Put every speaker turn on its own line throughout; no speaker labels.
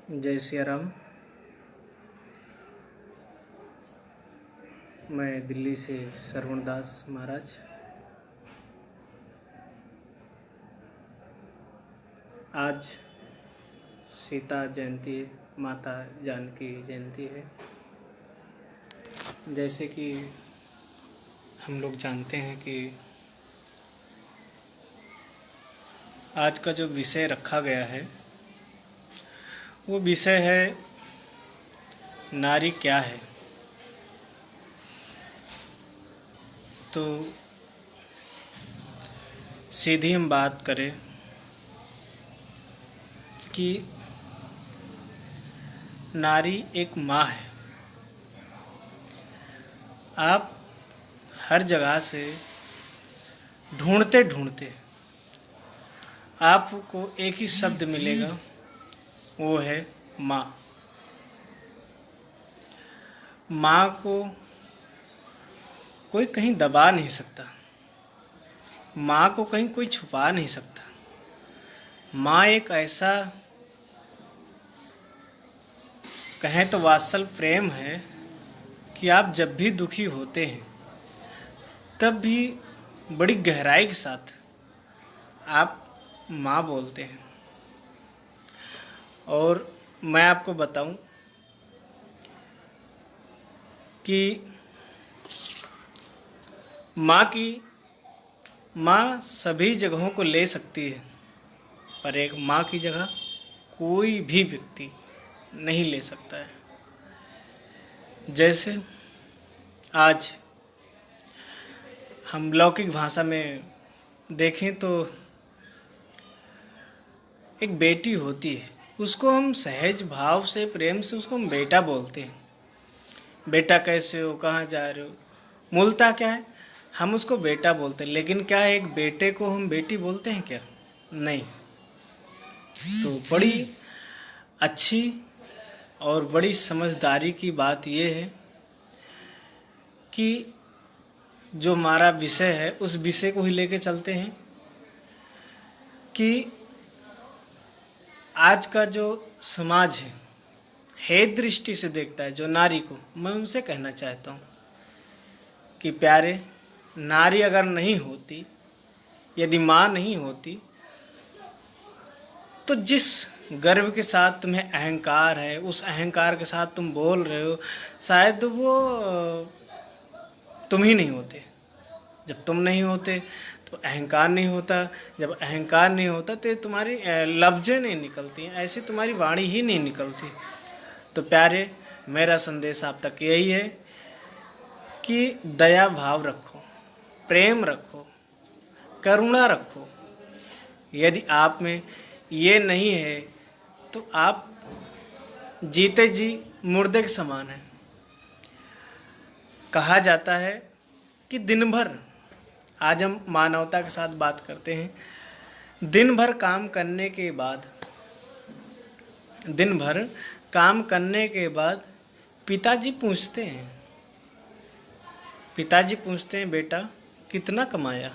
जय सिया राम। मैं दिल्ली से श्रवण दास महाराज। आज सीता जयंती है, माता जानकी जयंती है। जैसे कि हम लोग जानते हैं कि आज का जो विषय रखा गया है वो विषय है नारी क्या है। तो सीधी हम बात करें कि नारी एक माँ है। आप हर जगह से ढूंढते ढूंढते आपको एक ही शब्द मिलेगा, वो है माँ। माँ को कोई कहीं दबा नहीं सकता, माँ को कहीं कोई छुपा नहीं सकता। माँ एक ऐसा कहें तो वात्सल प्रेम है कि आप जब भी दुखी होते हैं तब भी बड़ी गहराई के साथ आप माँ बोलते हैं। और मैं आपको बताऊं कि माँ सभी जगहों को ले सकती है, पर एक माँ की जगह कोई भी व्यक्ति नहीं ले सकता है। जैसे आज हम लौकिक भाषा में देखें तो एक बेटी होती है, उसको हम सहज भाव से प्रेम से उसको हम बेटा बोलते हैं। बेटा कैसे हो, कहाँ जा रहे हो, मूलतः क्या है, हम उसको बेटा बोलते हैं। लेकिन क्या एक बेटे को हम बेटी बोलते हैं क्या? नहीं। तो बड़ी अच्छी और बड़ी समझदारी की बात यह है कि जो हमारा विषय है उस विषय को ही लेके चलते हैं कि आज का जो समाज है दृष्टि से देखता है जो नारी को। मैं उनसे कहना चाहता हूँ कि प्यारे, नारी अगर नहीं होती, यदि माँ नहीं होती, तो जिस गर्व के साथ तुम्हें अहंकार है, उस अहंकार के साथ तुम बोल रहे हो, शायद वो तुम ही नहीं होते। जब तुम नहीं होते तो अहंकार नहीं होता, जब अहंकार नहीं होता तो तुम्हारी लफ्ज़ें नहीं निकलती, ऐसी तुम्हारी वाणी ही नहीं निकलती। तो प्यारे, मेरा संदेश आप तक यही है कि दया भाव रखो, प्रेम रखो, करुणा रखो। यदि आप में ये नहीं है तो आप जीते जी मुर्दे के समान हैं। कहा जाता है कि दिन भर, आज हम मानवता के साथ बात करते हैं, दिन भर काम करने के बाद पिताजी पूछते हैं बेटा कितना कमाया।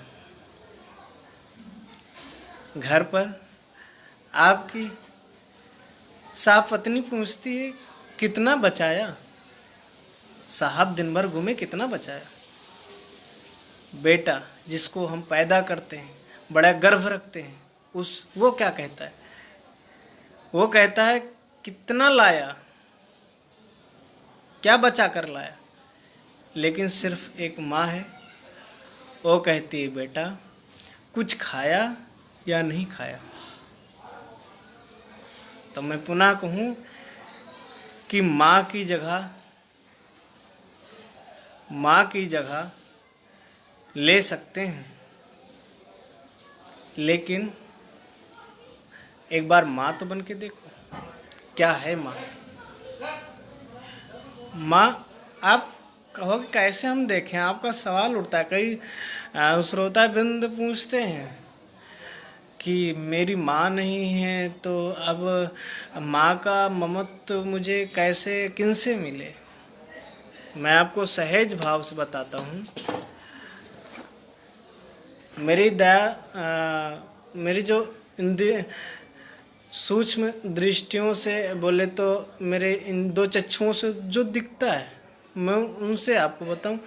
घर पर आपकी साहब पत्नी पूछती है कितना बचाया, साहब दिन भर घूमे कितना बचाया। बेटा जिसको हम पैदा करते हैं, बड़ा गर्व रखते हैं, वो क्या कहता है? वो कहता है कितना लाया, क्या बचा कर लाया। लेकिन सिर्फ एक माँ है, वो कहती है बेटा कुछ खाया या नहीं खाया। तो मैं पुनः कहूँ कि माँ की जगह ले सकते हैं, लेकिन एक बार माँ तो बन के देखो क्या है माँ। माँ आप कहोगे कैसे हम देखें, आपका सवाल उठता है। कई श्रोता बिंद पूछते हैं कि मेरी माँ नहीं है तो अब माँ का ममत्व मुझे कैसे, किनसे मिले। मैं आपको सहज भाव से बताता हूँ। मेरी जो सूक्ष्म दृष्टियों से बोले तो मेरे इन दो चक्षुओं से जो दिखता है, मैं उनसे आपको बताऊं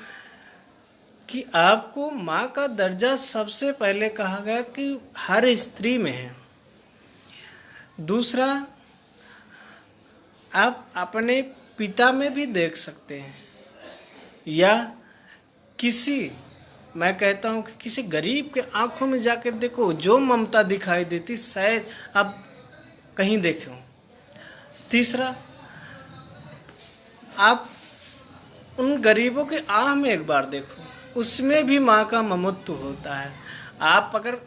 कि आपको माँ का दर्जा सबसे पहले कहा गया कि हर स्त्री में है। दूसरा, आप अपने पिता में भी देख सकते हैं, या किसी, मैं कहता हूँ कि किसी गरीब के आंखों में जाकर देखो, जो ममता दिखाई देती शायद आप कहीं देखे हो। तीसरा, आप उन गरीबों के आँख में एक बार देखो, उसमें भी माँ का ममत्व होता है। आप अगर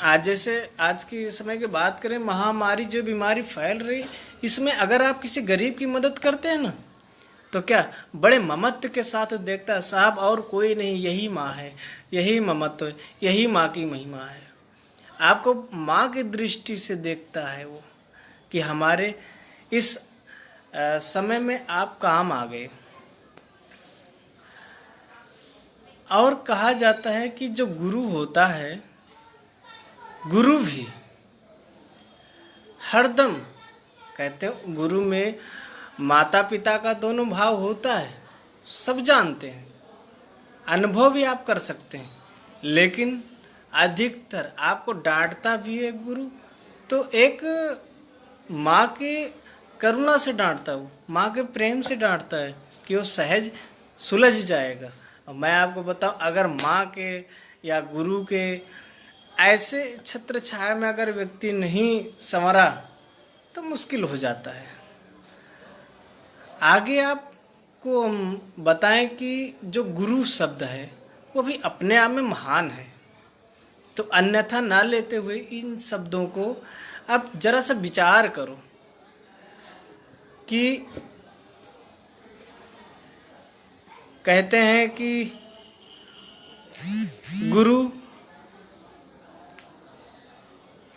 आज जैसे आज की समय की बात करें, महामारी जो बीमारी फैल रही, इसमें अगर आप किसी गरीब की मदद करते हैं ना, तो क्या बड़े ममत्व के साथ देखता है, साहब और कोई नहीं, यही माँ है, यही ममत्व है, यही माँ की महिमा है। आपको माँ की दृष्टि से देखता है वो कि हमारे इस समय में आप काम आ गए। और कहा जाता है कि जो गुरु होता है, गुरु भी हरदम, कहते हैं गुरु में माता पिता का दोनों भाव होता है, सब जानते हैं, अनुभव भी आप कर सकते हैं, लेकिन अधिकतर आपको डांटता भी है गुरु, तो एक माँ के करुणा से डांटता हूँ, माँ के प्रेम से डांटता है कि वो सहज सुलझ जाएगा। और मैं आपको बताऊं, अगर माँ के या गुरु के ऐसे छत्र छाया में अगर व्यक्ति नहीं संवरा तो मुश्किल हो जाता है। आगे आपको हम बताएं कि जो गुरु शब्द है वो भी अपने आप में महान है, तो अन्यथा ना लेते हुए इन शब्दों को आप जरा सा विचार करो कि कहते हैं कि गुरु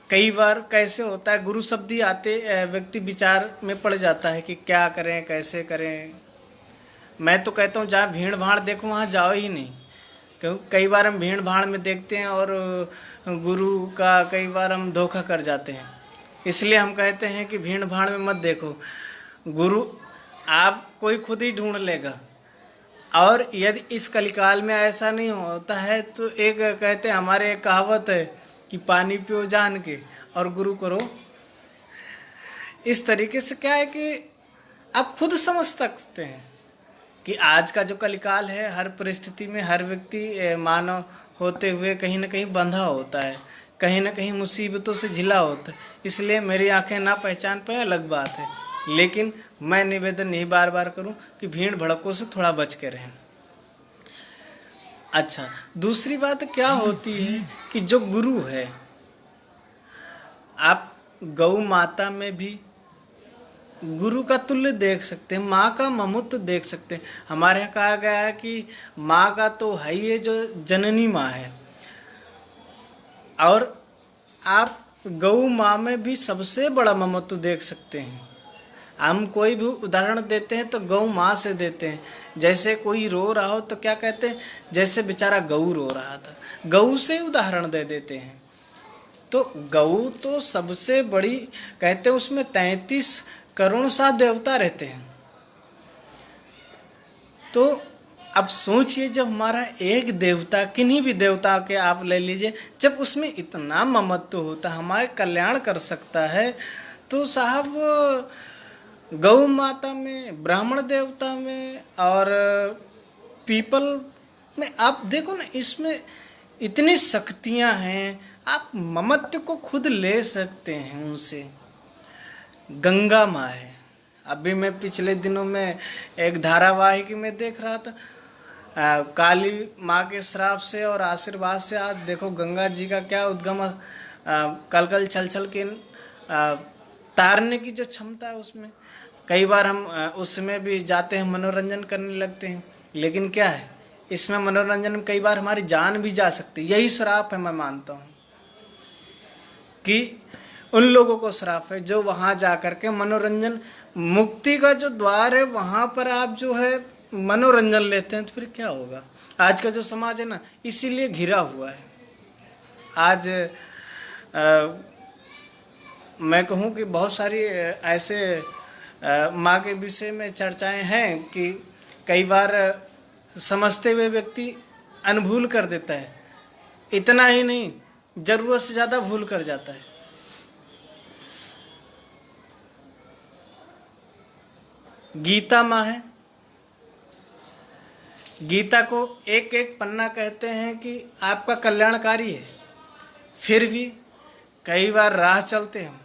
कई बार कैसे होता है, गुरु शब्द ही आते व्यक्ति विचार में पड़ जाता है कि क्या करें, कैसे करें। मैं तो कहता हूँ जहाँ भीड़ भाड़ देखो वहाँ जाओ ही नहीं, क्योंकि कई बार हम भीड़ भाड़ में देखते हैं और गुरु का कई बार हम धोखा कर जाते हैं। इसलिए हम कहते हैं कि भीड़ भाड़ में मत देखो, गुरु आप कोई खुद ही ढूंढ लेगा। और यदि इस कलिकाल में ऐसा नहीं होता है तो एक कहते हैं, हमारे एक कहावत है कि पानी पियो जान के और गुरु करो। इस तरीके से क्या है कि आप खुद समझ सकते हैं कि आज का जो कलिकाल है, हर परिस्थिति में हर व्यक्ति मानव होते हुए कहीं ना कहीं बंधा होता है, कहीं ना कहीं मुसीबतों से झिला होता है। इसलिए मेरी आंखें ना पहचान पाए अलग बात है, लेकिन मैं निवेदन यही बार बार करूं कि भीड़ भड़कों से थोड़ा बच के रहें। अच्छा, दूसरी बात क्या होती है कि जो गुरु है, आप गौ माता में भी गुरु का तुल्य देख सकते हैं, माँ का ममत्व देख सकते हैं। हमारे यहाँ कहा गया है कि माँ का तो है ही है, जो जननी माँ है, और आप गौ माँ में भी सबसे बड़ा ममत्व देख सकते हैं। हम कोई भी उदाहरण देते हैं तो गौ माँ से देते हैं। जैसे कोई रो रहा हो तो क्या कहते हैं, जैसे बेचारा गऊ रो रहा था, गऊ से उदाहरण दे देते हैं। तो गऊ तो सबसे बड़ी, कहते हैं उसमें 33 करोड़ सा देवता रहते हैं। तो अब सोचिए, जब हमारा एक देवता, किन्हीं भी देवता के आप ले लीजिए, जब उसमें इतना ममत्व होता है, हमारे कल्याण कर सकता है, तो साहब गौ माता में, ब्राह्मण देवता में और पीपल में आप देखो ना, इसमें इतनी शक्तियां हैं, आप ममत्व को खुद ले सकते हैं उनसे। गंगा माँ है, अभी मैं पिछले दिनों में एक धारावाहिक में देख रहा था, काली माँ के श्राप से और आशीर्वाद से आज देखो गंगा जी का क्या उद्गम, कल कल छल छल के तारने की जो क्षमता है उसमें। कई बार हम उसमें भी जाते हैं, मनोरंजन करने लगते हैं, लेकिन क्या है, इसमें मनोरंजन में कई बार हमारी जान भी जा सकती है। यही श्राप है, मैं मानता हूँ कि उन लोगों को श्राप है जो वहाँ जा कर के मनोरंजन, मुक्ति का जो द्वार है वहाँ पर आप जो है मनोरंजन लेते हैं, तो फिर क्या होगा। आज का जो समाज है ना, इसीलिए घिरा हुआ है। आज मैं कहूँ कि बहुत सारी ऐसे माँ के विषय में चर्चाएं हैं कि कई बार समझते हुए व्यक्ति अनभूल कर देता है। इतना ही नहीं, जरूरत से ज़्यादा भूल कर जाता है। गीता माँ है। गीता को एक एक पन्ना कहते हैं कि आपका कल्याणकारी है, फिर भी कई बार राह चलते हम,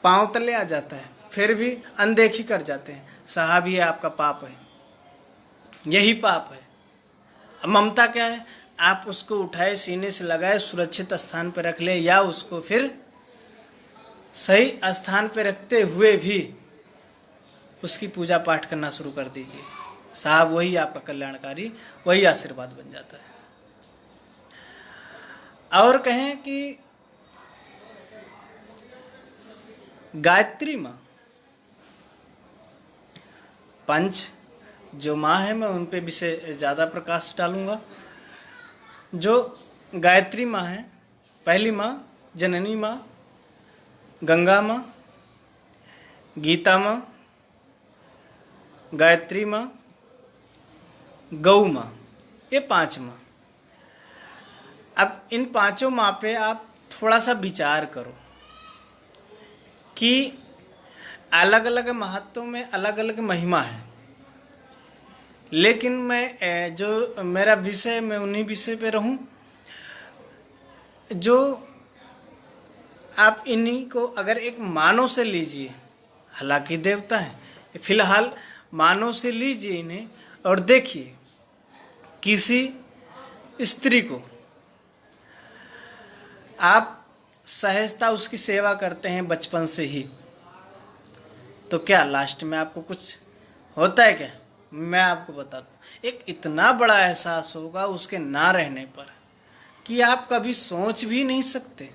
पांव तले आ जाता है, फिर भी अनदेखी कर जाते हैं। साहब ये आपका पाप है, यही पाप है। अब ममता क्या है? आप उसको उठाए, सीने से लगाए, सुरक्षित स्थान पर रख ले, या उसको फिर सही स्थान पर रखते हुए भी उसकी पूजा पाठ करना शुरू कर दीजिए। साहब वही आपका कल्याणकारी, वही आशीर्वाद बन जाता है। और कहें कि गायत्री माँ, पंच जो माँ है, मैं उन पे विषय ज़्यादा प्रकाश डालूंगा। जो गायत्री माँ है, पहली माँ जननी माँ, गंगा माँ, गीता माँ, गायत्री माँ, गौ माँ, ये 5 माँ। अब इन 5 माँ पे आप थोड़ा सा विचार करो कि अलग अलग महत्व में अलग अलग महिमा है, लेकिन मैं जो मेरा विषय, मैं उन्हीं विषय पे रहूं। जो आप इन्हीं को अगर एक मानव से लीजिए, हालांकि देवता है, फिलहाल मानव से लीजिए इन्हें और देखिए किसी स्त्री को आप सहजता उसकी सेवा करते हैं बचपन से ही, तो क्या लास्ट में आपको कुछ होता है क्या? मैं आपको बता दूं, एक इतना बड़ा एहसास होगा उसके ना रहने पर कि आप कभी सोच भी नहीं सकते।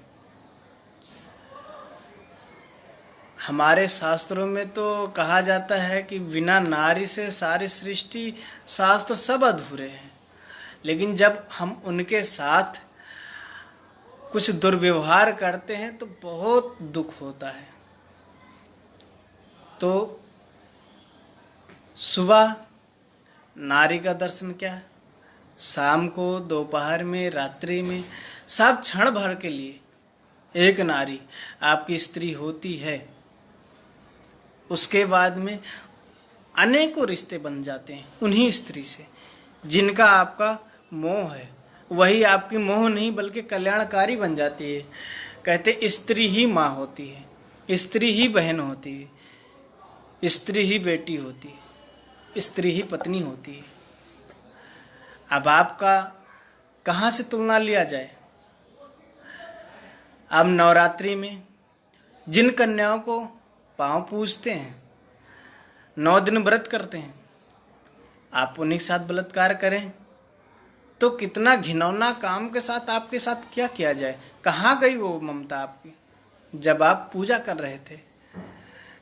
हमारे शास्त्रों में तो कहा जाता है कि बिना नारी से सारी सृष्टि, शास्त्र सब अधूरे हैं। लेकिन जब हम उनके साथ कुछ दुर्व्यवहार करते हैं तो बहुत दुख होता है। तो सुबह नारी का दर्शन क्या है, शाम को, दोपहर में, रात्रि में, सब क्षण भर के लिए एक नारी आपकी स्त्री होती है। उसके बाद में अनेकों रिश्ते बन जाते हैं उन्हीं स्त्री से। जिनका आपका मोह है वही आपकी मोह नहीं बल्कि कल्याणकारी बन जाती है। कहते स्त्री ही माँ होती है, स्त्री ही बहन होती है, स्त्री ही बेटी होती है, स्त्री ही पत्नी होती है। अब आपका कहाँ से तुलना लिया जाए? अब नवरात्रि में जिन कन्याओं को पाँव पूजते हैं, 9 दिन व्रत करते हैं, आप उन्हीं के साथ बलात्कार करें तो कितना घिनौना काम के साथ आपके साथ क्या किया जाए। कहाँ गई वो ममता आपकी? जब आप पूजा कर रहे थे,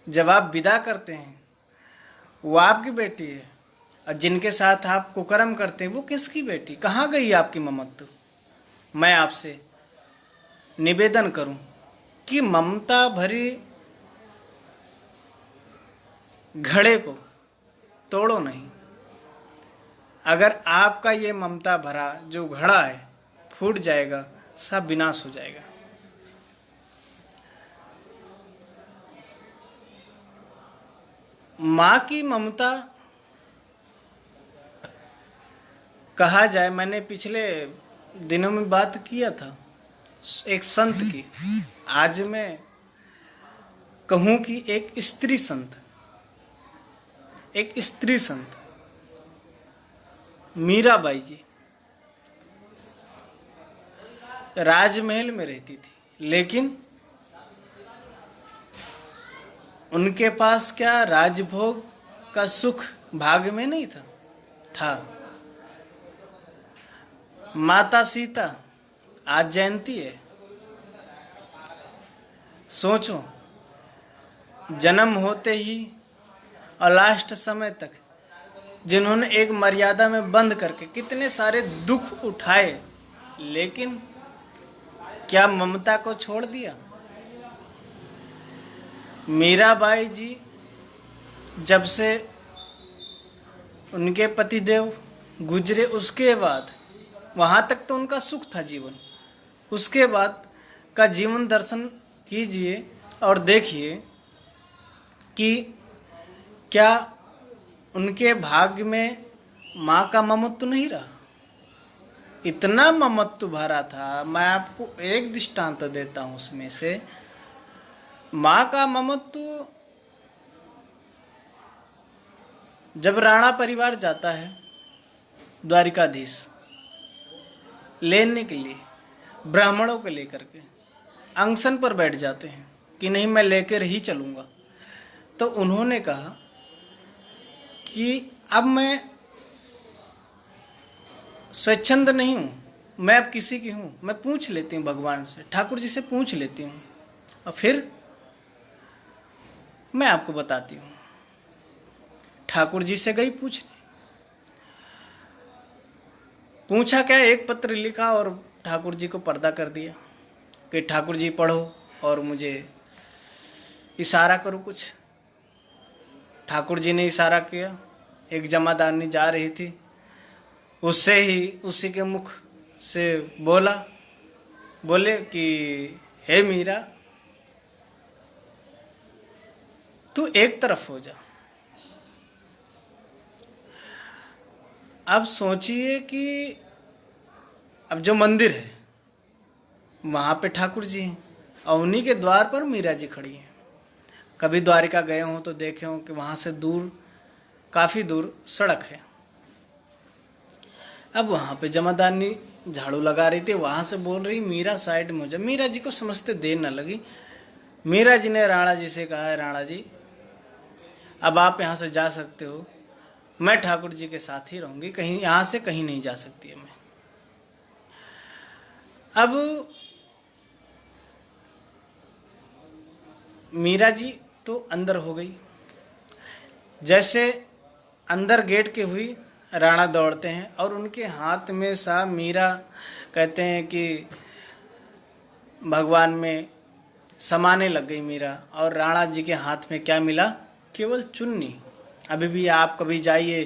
जब आप विदा करते हैं, वो आपकी बेटी है, और जिनके साथ आप कुकर्म करते हैं वो किसकी बेटी? कहाँ गई आपकी ममत्व? मैं आपसे निवेदन करूं कि ममता भरी घड़े को तोड़ो नहीं। अगर आपका ये ममता भरा जो घड़ा है फूट जाएगा, सब विनाश हो जाएगा। माँ की ममता कहा जाए, मैंने पिछले दिनों में बात किया था एक संत की, आज मैं कहूं कि एक स्त्री संत, एक स्त्री संत मीराबाई जी राजमहल में रहती थी, लेकिन उनके पास क्या राजभोग का सुख भाग्य में नहीं था। माता सीता आज जयंती है। सोचो, जन्म होते ही और लास्ट समय तक जिन्होंने एक मर्यादा में बंद करके कितने सारे दुख उठाए, लेकिन क्या ममता को छोड़ दिया? मीराबाई जी जब से उनके पतिदेव गुजरे उसके बाद, वहाँ तक तो उनका सुख था जीवन, उसके बाद का जीवन दर्शन कीजिए और देखिए कि क्या उनके भाग्य में माँ का ममत्व नहीं रहा। इतना ममत्व भरा था। मैं आपको एक दृष्टांत देता हूँ उसमें से। माँ का ममत्व, जब राणा परिवार जाता है द्वारिकाधीश लेने के लिए, ब्राह्मणों को लेकर के अनशन पर बैठ जाते हैं कि नहीं मैं लेकर ही चलूँगा, तो उन्होंने कहा कि अब मैं स्वच्छंद नहीं हूँ, मैं अब किसी की हूँ, मैं पूछ लेती हूँ भगवान से, ठाकुर जी से पूछ लेती हूँ और फिर मैं आपको बताती हूँ। ठाकुर जी से गई पूछने, पूछा क्या, एक पत्र लिखा और ठाकुर जी को पर्दा कर दिया कि ठाकुर जी पढ़ो और मुझे इशारा करो कुछ। ठाकुर जी ने इशारा किया, एक जमादारनी जा रही थी, उससे ही उसी के मुख से बोले कि हे मीरा तू एक तरफ हो जा। अब सोचिए कि अब जो मंदिर है वहाँ पे ठाकुर जी हैं और उन्हीं के द्वार पर मीरा जी खड़ी हैं। कभी द्वारिका गए हों तो देखे हों कि वहाँ से दूर, काफ़ी दूर सड़क है। अब वहाँ पे जमादारनी झाड़ू लगा रही थी, वहाँ से बोल रही मीरा साइड में हो जा। मीरा जी को समझते देर न लगी। मीरा जी ने राणा जी से कहा, है राणा जी अब आप यहाँ से जा सकते हो, मैं ठाकुर जी के साथ ही रहूँगी, कहीं यहाँ से कहीं नहीं जा सकती है मैं। अब मीरा जी तो अंदर हो गई। जैसे अंदर गेट के हुई, राणा दौड़ते हैं और उनके हाथ में सा, मीरा कहते हैं कि भगवान में समाने लग गई मीरा। और राणा जी के हाथ में क्या मिला, केवल चुन्नी। अभी भी आप कभी जाइए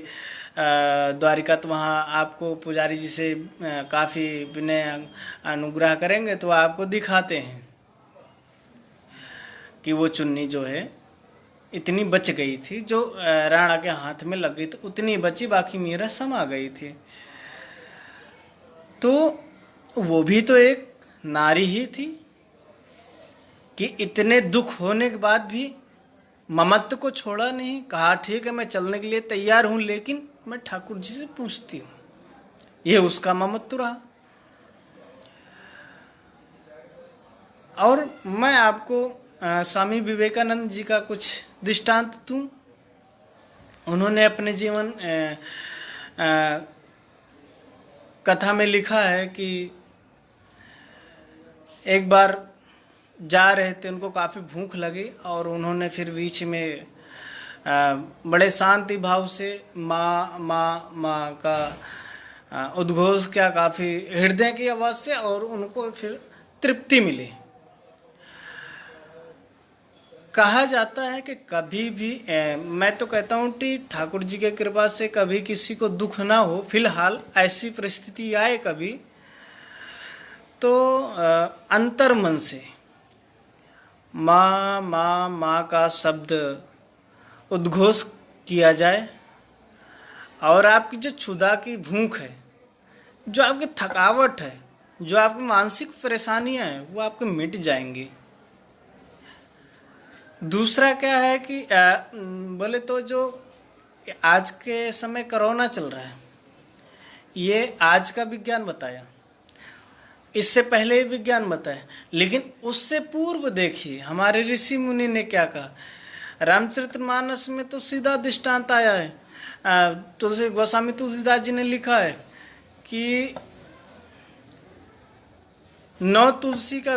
द्वारिका तो वहाँ आपको पुजारी जी से काफ़ी विनय अनुग्रह करेंगे तो आपको दिखाते हैं कि वो चुन्नी जो है इतनी बच गई थी, जो राणा के हाथ में लग गई तो उतनी बची, बाकी मीरा समा गई थी। तो वो भी तो एक नारी ही थी कि इतने दुख होने के बाद भी ममत्व को छोड़ा नहीं, कहा ठीक है मैं चलने के लिए तैयार हूं लेकिन मैं ठाकुर जी से पूछती हूँ। ये उसका ममत्व रहा। और मैं आपको स्वामी विवेकानंद जी का कुछ दृष्टांत दूं। उन्होंने अपने जीवन कथा में लिखा है कि एक बार जा रहे थे, उनको काफ़ी भूख लगी और उन्होंने फिर बीच में बड़े शांति भाव से माँ माँ माँ का उद्घोष किया, काफ़ी हृदय की आवाज़ से, और उनको फिर तृप्ति मिली। कहा जाता है कि कभी भी मैं तो कहता हूँ कि ठाकुर जी के कृपा से कभी किसी को दुख ना हो, फिलहाल ऐसी परिस्थिति आए कभी, तो अंतर मन से माँ माँ माँ का शब्द उद्घोष किया जाए और आपकी जो क्षुधा की भूख है, जो आपकी थकावट है, जो आपकी मानसिक परेशानियां हैं, वो आपके मिट जाएंगी। दूसरा क्या है कि बोले तो जो आज के समय कोरोना चल रहा है, ये आज का विज्ञान बताया, इससे पहले ही विज्ञान बताया, लेकिन उससे पूर्व देखिए हमारे ऋषि मुनि ने क्या कहा। रामचरितमानस में तो सीधा दृष्टांत आया है। तुलसी गोस्वामी तुलसीदास जी ने लिखा है कि 9 तुलसी का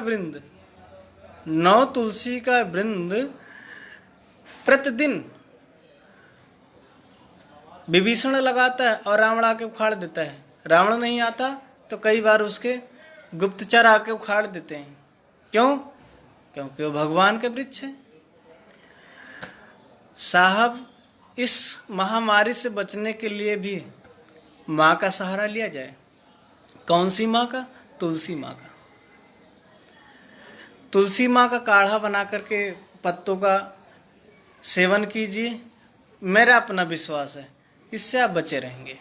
वृंद प्रतिदिन विभीषण लगाता है और रावण आके उखाड़ देता है। रावण नहीं आता तो कई बार उसके गुप्तचर आके उखाड़ देते हैं। क्यों? क्योंकि वो भगवान के वृक्ष है। साहब, इस महामारी से बचने के लिए भी माँ का सहारा लिया जाए। कौन सी माँ का? तुलसी माँ का। तुलसी माँ का काढ़ा बना करके पत्तों का सेवन कीजिए। मेरा अपना विश्वास है इससे आप बचे रहेंगे।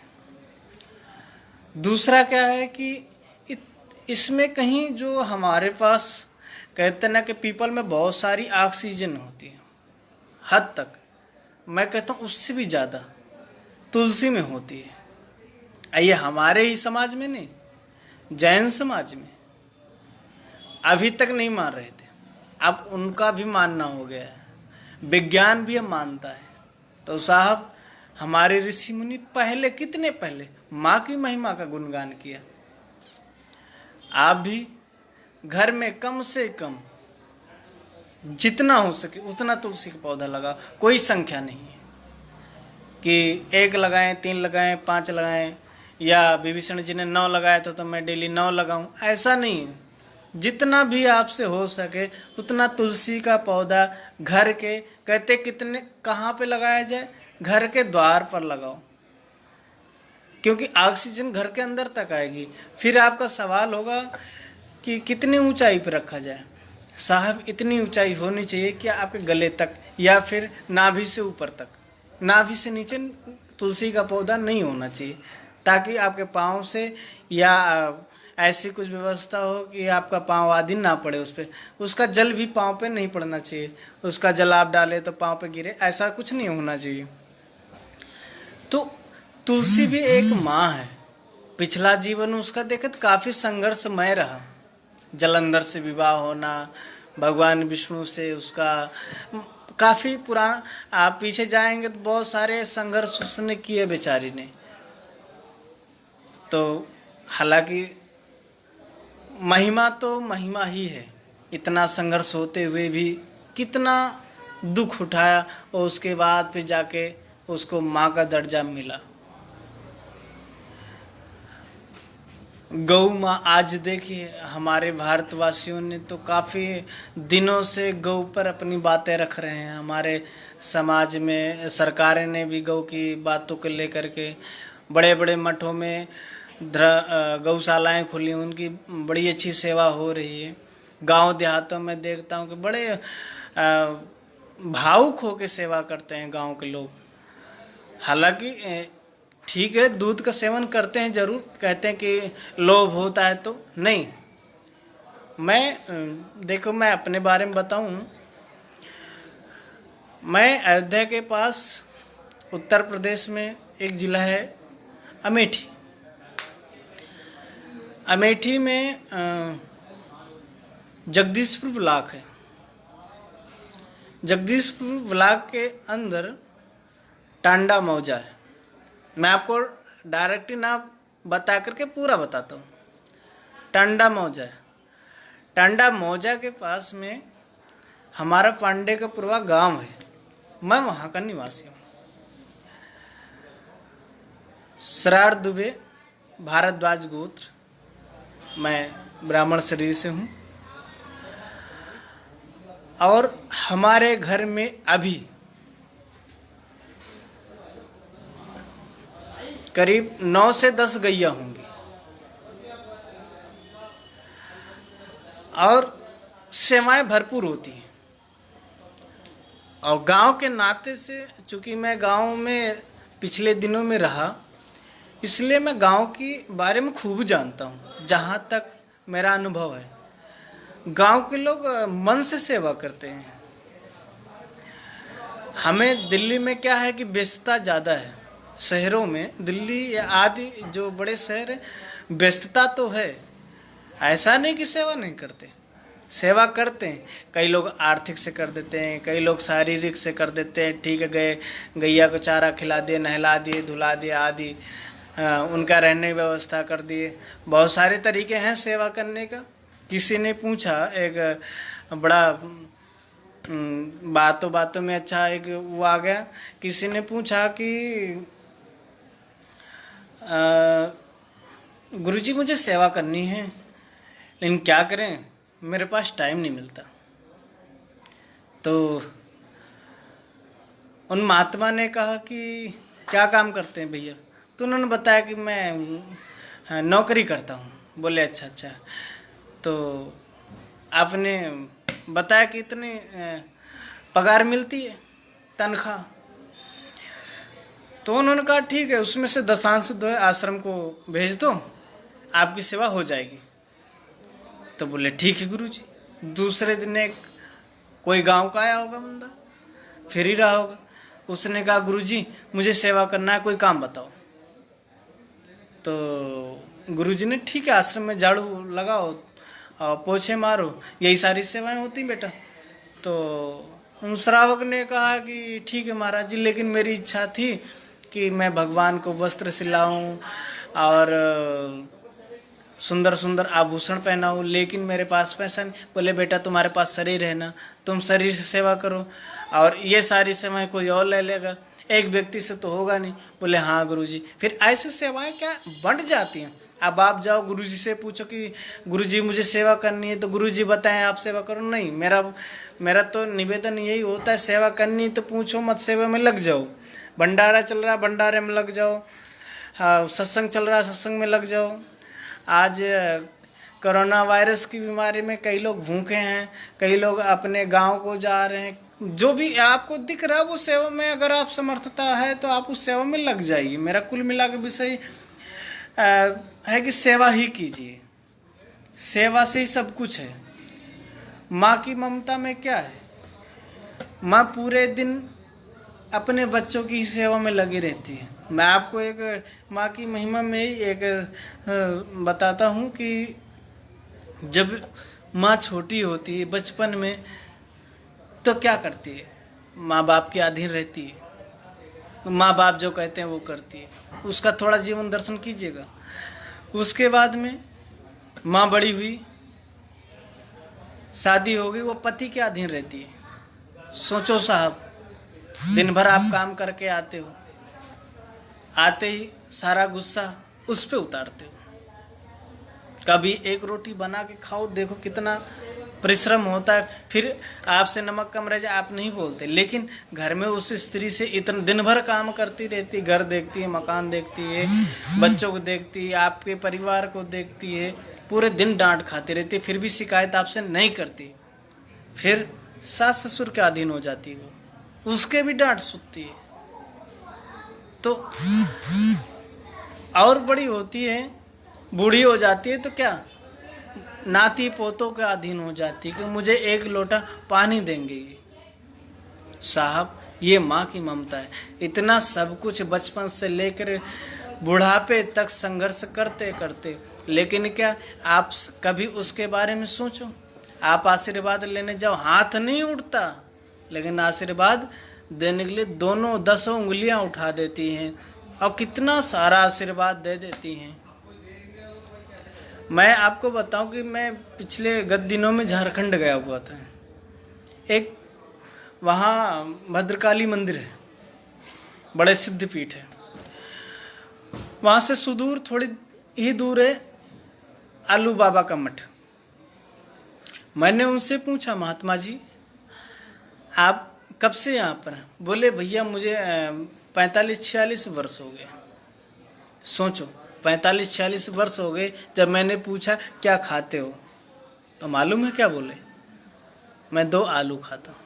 दूसरा क्या है कि इसमें कहीं जो हमारे पास कहते ना कि पीपल में बहुत सारी ऑक्सीजन होती है, हद तक मैं कहता हूँ उससे भी ज़्यादा तुलसी में होती है। ये हमारे ही समाज में नहीं, जैन समाज में अभी तक नहीं मान रहे थे, अब उनका भी मानना हो गया है, विज्ञान भी अब मानता है। तो साहब, हमारे ऋषि मुनि पहले, कितने पहले माँ की महिमा का गुणगान किया। आप भी घर में कम से कम जितना हो सके उतना तुलसी का पौधा लगा। कोई संख्या नहीं है कि 1 लगाएं, 3 लगाएं, 5 लगाएं, या विभीषण जी ने 9 लगाया था तो मैं डेली 9 लगाऊं, ऐसा नहीं है। जितना भी आपसे हो सके उतना तुलसी का पौधा घर के, कहते कितने, कहाँ पे लगाया जाए? घर के द्वार पर लगाओ, क्योंकि ऑक्सीजन घर के अंदर तक आएगी। फिर आपका सवाल होगा कि कितनी ऊंचाई पर रखा जाए। साहब, इतनी ऊंचाई होनी चाहिए कि आपके गले तक या फिर नाभि से ऊपर तक, नाभि से नीचे तुलसी का पौधा नहीं होना चाहिए, ताकि आपके पाँव से या ऐसी कुछ व्यवस्था हो कि आपका पाँव आदि ना पड़े उस पर। उसका जल भी पाँव पे नहीं पड़ना चाहिए, उसका जल आप डाले तो पाँव पे गिरे, ऐसा कुछ नहीं होना चाहिए। तो तुलसी भी एक माँ है। पिछला जीवन उसका देखे तो काफ़ी संघर्षमय रहा। जलंधर से विवाह होना, भगवान विष्णु से उसका काफ़ी पुराना, आप पीछे जाएंगे तो बहुत सारे संघर्ष उसने किए बेचारी ने। तो हालांकि महिमा तो महिमा ही है, इतना संघर्ष होते हुए भी कितना दुख उठाया और उसके बाद फिर जाके उसको माँ का दर्जा मिला। गौ माँ, आज देखिए हमारे भारतवासियों ने तो काफ़ी दिनों से गौ पर अपनी बातें रख रहे हैं। हमारे समाज में सरकारें ने भी गौ की बातों को लेकर के बड़े बड़े मठों में गौशालाएं खुली, उनकी बड़ी अच्छी सेवा हो रही है। गांव देहातों में देखता हूँ कि बड़े भावुक होकर सेवा करते हैं गांव के लोग। हालांकि ठीक है, दूध का सेवन करते हैं जरूर, कहते हैं कि लोभ होता है तो नहीं। देखो, मैं अपने बारे में बताऊं, मैं अयोध्या के पास उत्तर प्रदेश में एक ज़िला है अमेठी। अमेठी में जगदीशपुर ब्लॉक है। जगदीशपुर ब्लॉक के अंदर टांडा मौजा है। मैं आपको डायरेक्टली ना बता करके पूरा बताता हूँ। टांडा मौजा है। टांडा मौजा के पास में हमारा पांडे का पुरवा गांव है। मैं वहाँ का निवासी हूँ। सरार दुबे, भारद्वाज गोत्र, मैं ब्राह्मण शरीर से हूँ। और हमारे घर में अभी करीब 9 से 10 गैया होंगी। और सेवाएं भरपूर होती हैं। और गांव के नाते से, चूंकि मैं गांव में पिछले दिनों में रहा, इसलिए मैं गांव की बारे में खूब जानता हूं। जहां तक मेरा अनुभव है, गांव के लोग मन से सेवा करते हैं। हमें दिल्ली में क्या है कि व्यस्तता ज़्यादा है। शहरों में, दिल्ली आदि जो बड़े शहर हैं, व्यस्तता तो है, ऐसा नहीं कि सेवा नहीं करते, सेवा करते हैं। कई लोग आर्थिक से कर देते हैं, कई लोग शारीरिक से कर देते हैं। ठीक है, गैया को चारा खिला दिए, नहला दिए, धुला दिए आदि, उनका रहने की व्यवस्था कर दिए। बहुत सारे तरीके हैं सेवा करने का। किसी ने पूछा, एक बड़ा बातों में अच्छा एक वो आ गया, किसी ने पूछा कि गुरुजी मुझे सेवा करनी है, लेकिन क्या करें, मेरे पास टाइम नहीं मिलता। तो उन महात्मा ने कहा कि क्या काम करते हैं भैया? तो उन्होंने बताया कि मैं नौकरी करता हूँ। बोले अच्छा अच्छा, तो आपने बताया कि इतने पगार मिलती है, तनख्वाह? तो उन्होंने कहा ठीक है, उसमें से दशांश दो आश्रम को भेज दो, आपकी सेवा हो जाएगी। तो बोले ठीक है गुरुजी। दूसरे दिन एक कोई गांव का आया होगा बंदा, फिर ही रहा होगा, उसने कहा गुरुजी मुझे सेवा करना है, कोई काम बताओ। तो गुरुजी ने ठीक है, आश्रम में झाड़ू लगाओ और पोछे मारो, यही सारी सेवाएं होती बेटा। तो उन श्रावक ने कहा कि ठीक है महाराज जी, लेकिन मेरी इच्छा थी कि मैं भगवान को वस्त्र सिलाऊं और सुंदर सुंदर आभूषण पहनाऊं, लेकिन मेरे पास पैसा नहीं। बोले बेटा तुम्हारे पास शरीर है ना, तुम शरीर से सेवा करो और ये सारी सेवाएं कोई और ले लेगा, एक व्यक्ति से तो होगा नहीं। बोले हाँ गुरुजी। फिर ऐसी सेवाएं क्या बंट जाती हैं। अब आप जाओ गुरुजी से पूछो कि गुरुजी मुझे सेवा करनी है, तो गुरुजी बताएं आप सेवा करो। नहीं, मेरा तो निवेदन यही होता है, सेवा करनी है तो पूछो मत, सेवा में लग जाओ। भंडारा चल रहा है, भंडारे में लग जाओ। हाँ, सत्संग चल रहा है, सत्संग में लग जाओ। आज कोरोना वायरस की बीमारी में कई लोग भूखे हैं, कई लोग अपने गांव को जा रहे हैं। जो भी आपको दिख रहा है वो सेवा में, अगर आप समर्थता है तो आप उस सेवा में लग जाइए। मेरा कुल मिला के विषय है कि सेवा ही कीजिए, सेवा से ही सब कुछ है। माँ की ममता में क्या है, माँ पूरे दिन अपने बच्चों की सेवा में लगी रहती है। मैं आपको एक माँ की महिमा में ही एक बताता हूँ कि जब माँ छोटी होती है बचपन में, तो क्या करती है, माँ बाप के अधीन रहती है, माँ बाप जो कहते हैं वो करती है। उसका थोड़ा जीवन दर्शन कीजिएगा। उसके बाद में माँ बड़ी हुई, शादी हो गई, वो पति के अधीन रहती है। सोचो साहब, दिन भर आप काम करके आते हो, आते ही सारा गुस्सा उस पे उतारते हो। कभी एक रोटी बना के खाओ, देखो कितना परिश्रम होता है। फिर आपसे नमक कम रह जाए आप नहीं बोलते, लेकिन घर में उस स्त्री से इतना दिन भर काम करती रहती, घर देखती है, मकान देखती है, बच्चों को देखती है, आपके परिवार को देखती है, पूरे दिन डांट खाती रहती है, फिर भी शिकायत आपसे नहीं करती। फिर सास ससुर के अधीन हो जाती है, वो उसके भी डांट सुनती है। तो और बड़ी होती है, बूढ़ी हो जाती है, तो क्या नाती पोतों के अधीन हो जाती है कि मुझे एक लोटा पानी देंगे ये। साहब, ये माँ की ममता है। इतना सब कुछ बचपन से लेकर बुढ़ापे तक संघर्ष करते करते, लेकिन क्या आप कभी उसके बारे में सोचो? आप आशीर्वाद लेने जाओ, हाथ नहीं उठता, लेकिन आशीर्वाद देने के लिए दोनों 10 उंगलियां उठा देती हैं और कितना सारा आशीर्वाद दे देती हैं। मैं आपको बताऊं कि मैं पिछले गत दिनों में झारखंड गया हुआ था। एक वहाँ भद्रकाली मंदिर है, बड़े सिद्ध पीठ है। वहाँ से सुदूर थोड़ी ही दूर है आलू बाबा का मठ। मैंने उनसे पूछा, महात्मा जी आप कब से यहाँ पर हैं? बोले भैया मुझे 45-46 वर्ष हो गए। सोचो, 45-46 वर्ष हो गए। जब मैंने पूछा क्या खाते हो, तो मालूम है क्या बोले? मैं 2 आलू खाता हूँ,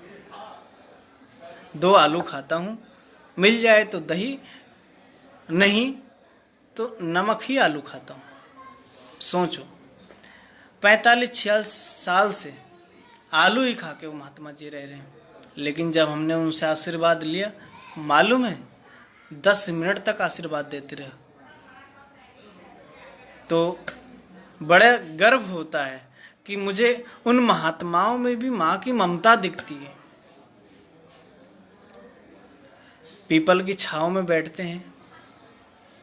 2 आलू खाता हूँ, मिल जाए तो दही, नहीं तो नमक ही आलू खाता हूँ। सोचो, 45-46 साल से आलू ही खा के वो महात्मा जी रह रहे हैं। लेकिन जब हमने उनसे आशीर्वाद लिया, मालूम है 10 मिनट तक आशीर्वाद देते रहे। तो बड़ा गर्व होता है कि मुझे उन महात्माओं में भी माँ की ममता दिखती है। पीपल की छांव में बैठते हैं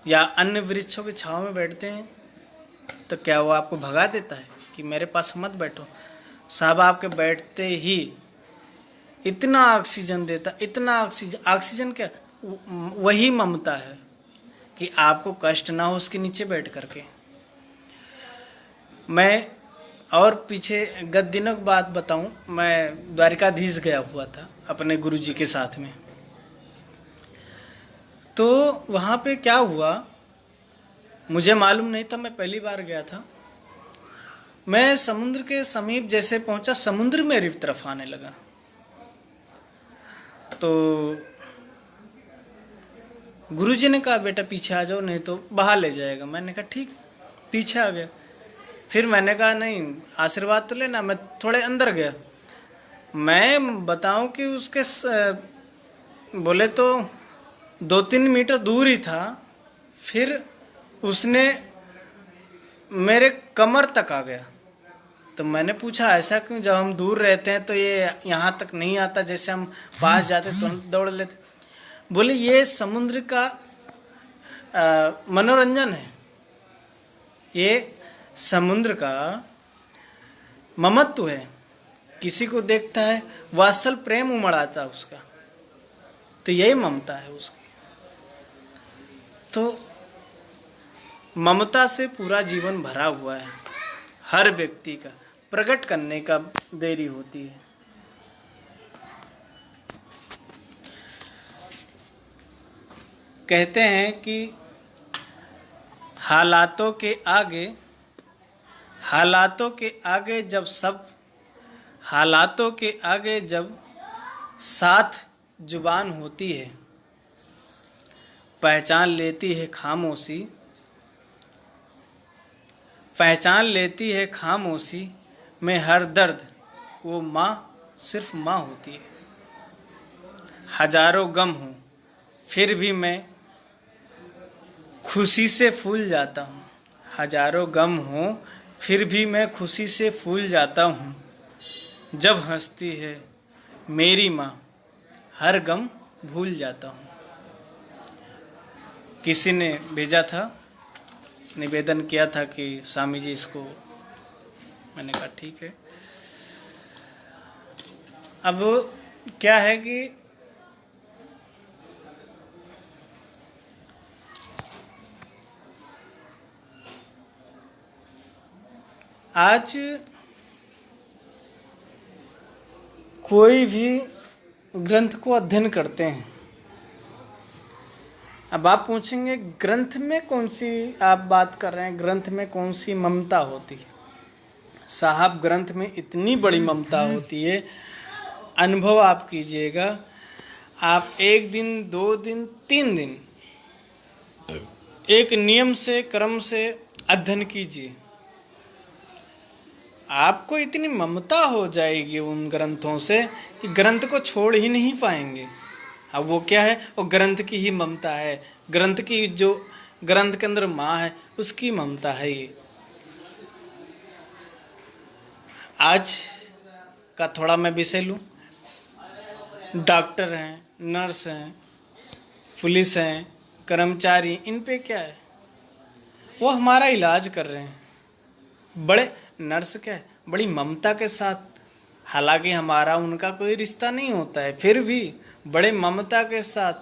या अन्य वृक्षों की छांव में बैठते हैं, तो क्या वो आपको भगा देता है कि मेरे पास मत बैठो? साहब, आपके बैठते ही इतना ऑक्सीजन देता, इतना ऑक्सीजन क्या, वही ममता है कि आपको कष्ट ना हो उसके नीचे बैठ करके। मैं और पीछे गत दिनों की बात बताऊं, मैं द्वारिकाधीश गया हुआ था अपने गुरुजी के साथ में। तो वहाँ पे क्या हुआ मुझे मालूम नहीं था, मैं पहली बार गया था। मैं समुद्र के समीप जैसे पहुंचा, समुद्र मेरी तरफ आने लगा। तो गुरुजी ने कहा बेटा पीछे आ जाओ नहीं तो बहा ले जाएगा। मैंने कहा ठीक, पीछे आ गया। फिर मैंने कहा नहीं आशीर्वाद तो लेना, मैं थोड़े अंदर गया। मैं बताऊं कि उसके बोले तो 2-3 मीटर दूर ही था। फिर उसने मेरे कमर तक आ गया। तो मैंने पूछा ऐसा क्यों, जब हम दूर रहते हैं तो ये यहाँ तक नहीं आता, जैसे हम पास जाते तुरंत दौड़ लेते। बोले ये समुद्र का मनोरंजन है, ये समुद्र का ममत्व है। किसी को देखता है वात्सल प्रेम उमड़ आता है उसका, तो यही ममता है उसकी। तो ममता से पूरा जीवन भरा हुआ है हर व्यक्ति का, प्रकट करने का देरी होती है। कहते हैं कि हालातों के आगे जब साथ जुबान होती है, पहचान लेती है खामोशी में हर दर्द, वो माँ सिर्फ माँ होती है। हजारों गम हो फिर भी मैं खुशी से फूल जाता हूँ। हजारों गम हो फिर भी मैं खुशी से फूल जाता हूँ। जब हंसती है मेरी माँ हर गम भूल जाता हूँ। किसी ने भेजा था, निवेदन किया था कि स्वामी जी इसको, मैंने कहा ठीक है। अब क्या है कि आज कोई भी ग्रंथ को अध्ययन करते हैं। अब आप पूछेंगे ग्रंथ में कौन सी आप बात कर रहे हैं, ग्रंथ में कौन सी ममता होती है। साहब ग्रंथ में इतनी बड़ी ममता होती है, अनुभव आप कीजिएगा। आप 1 दिन 2 दिन 3 दिन एक नियम से क्रम से अध्ययन कीजिए, आपको इतनी ममता हो जाएगी उन ग्रंथों से कि ग्रंथ को छोड़ ही नहीं पाएंगे। अब वो क्या है, वो ग्रंथ की ही ममता है, ग्रंथ की जो ग्रंथ के अंदर माँ है उसकी ममता है ये। आज का थोड़ा मैं विषय लूँ, डॉक्टर हैं, नर्स हैं, पुलिस हैं, कर्मचारी, इन पे क्या है, वो हमारा इलाज कर रहे हैं। बड़े नर्स क्या है, बड़ी ममता के साथ, हालांकि हमारा उनका कोई रिश्ता नहीं होता है, फिर भी बड़े ममता के साथ,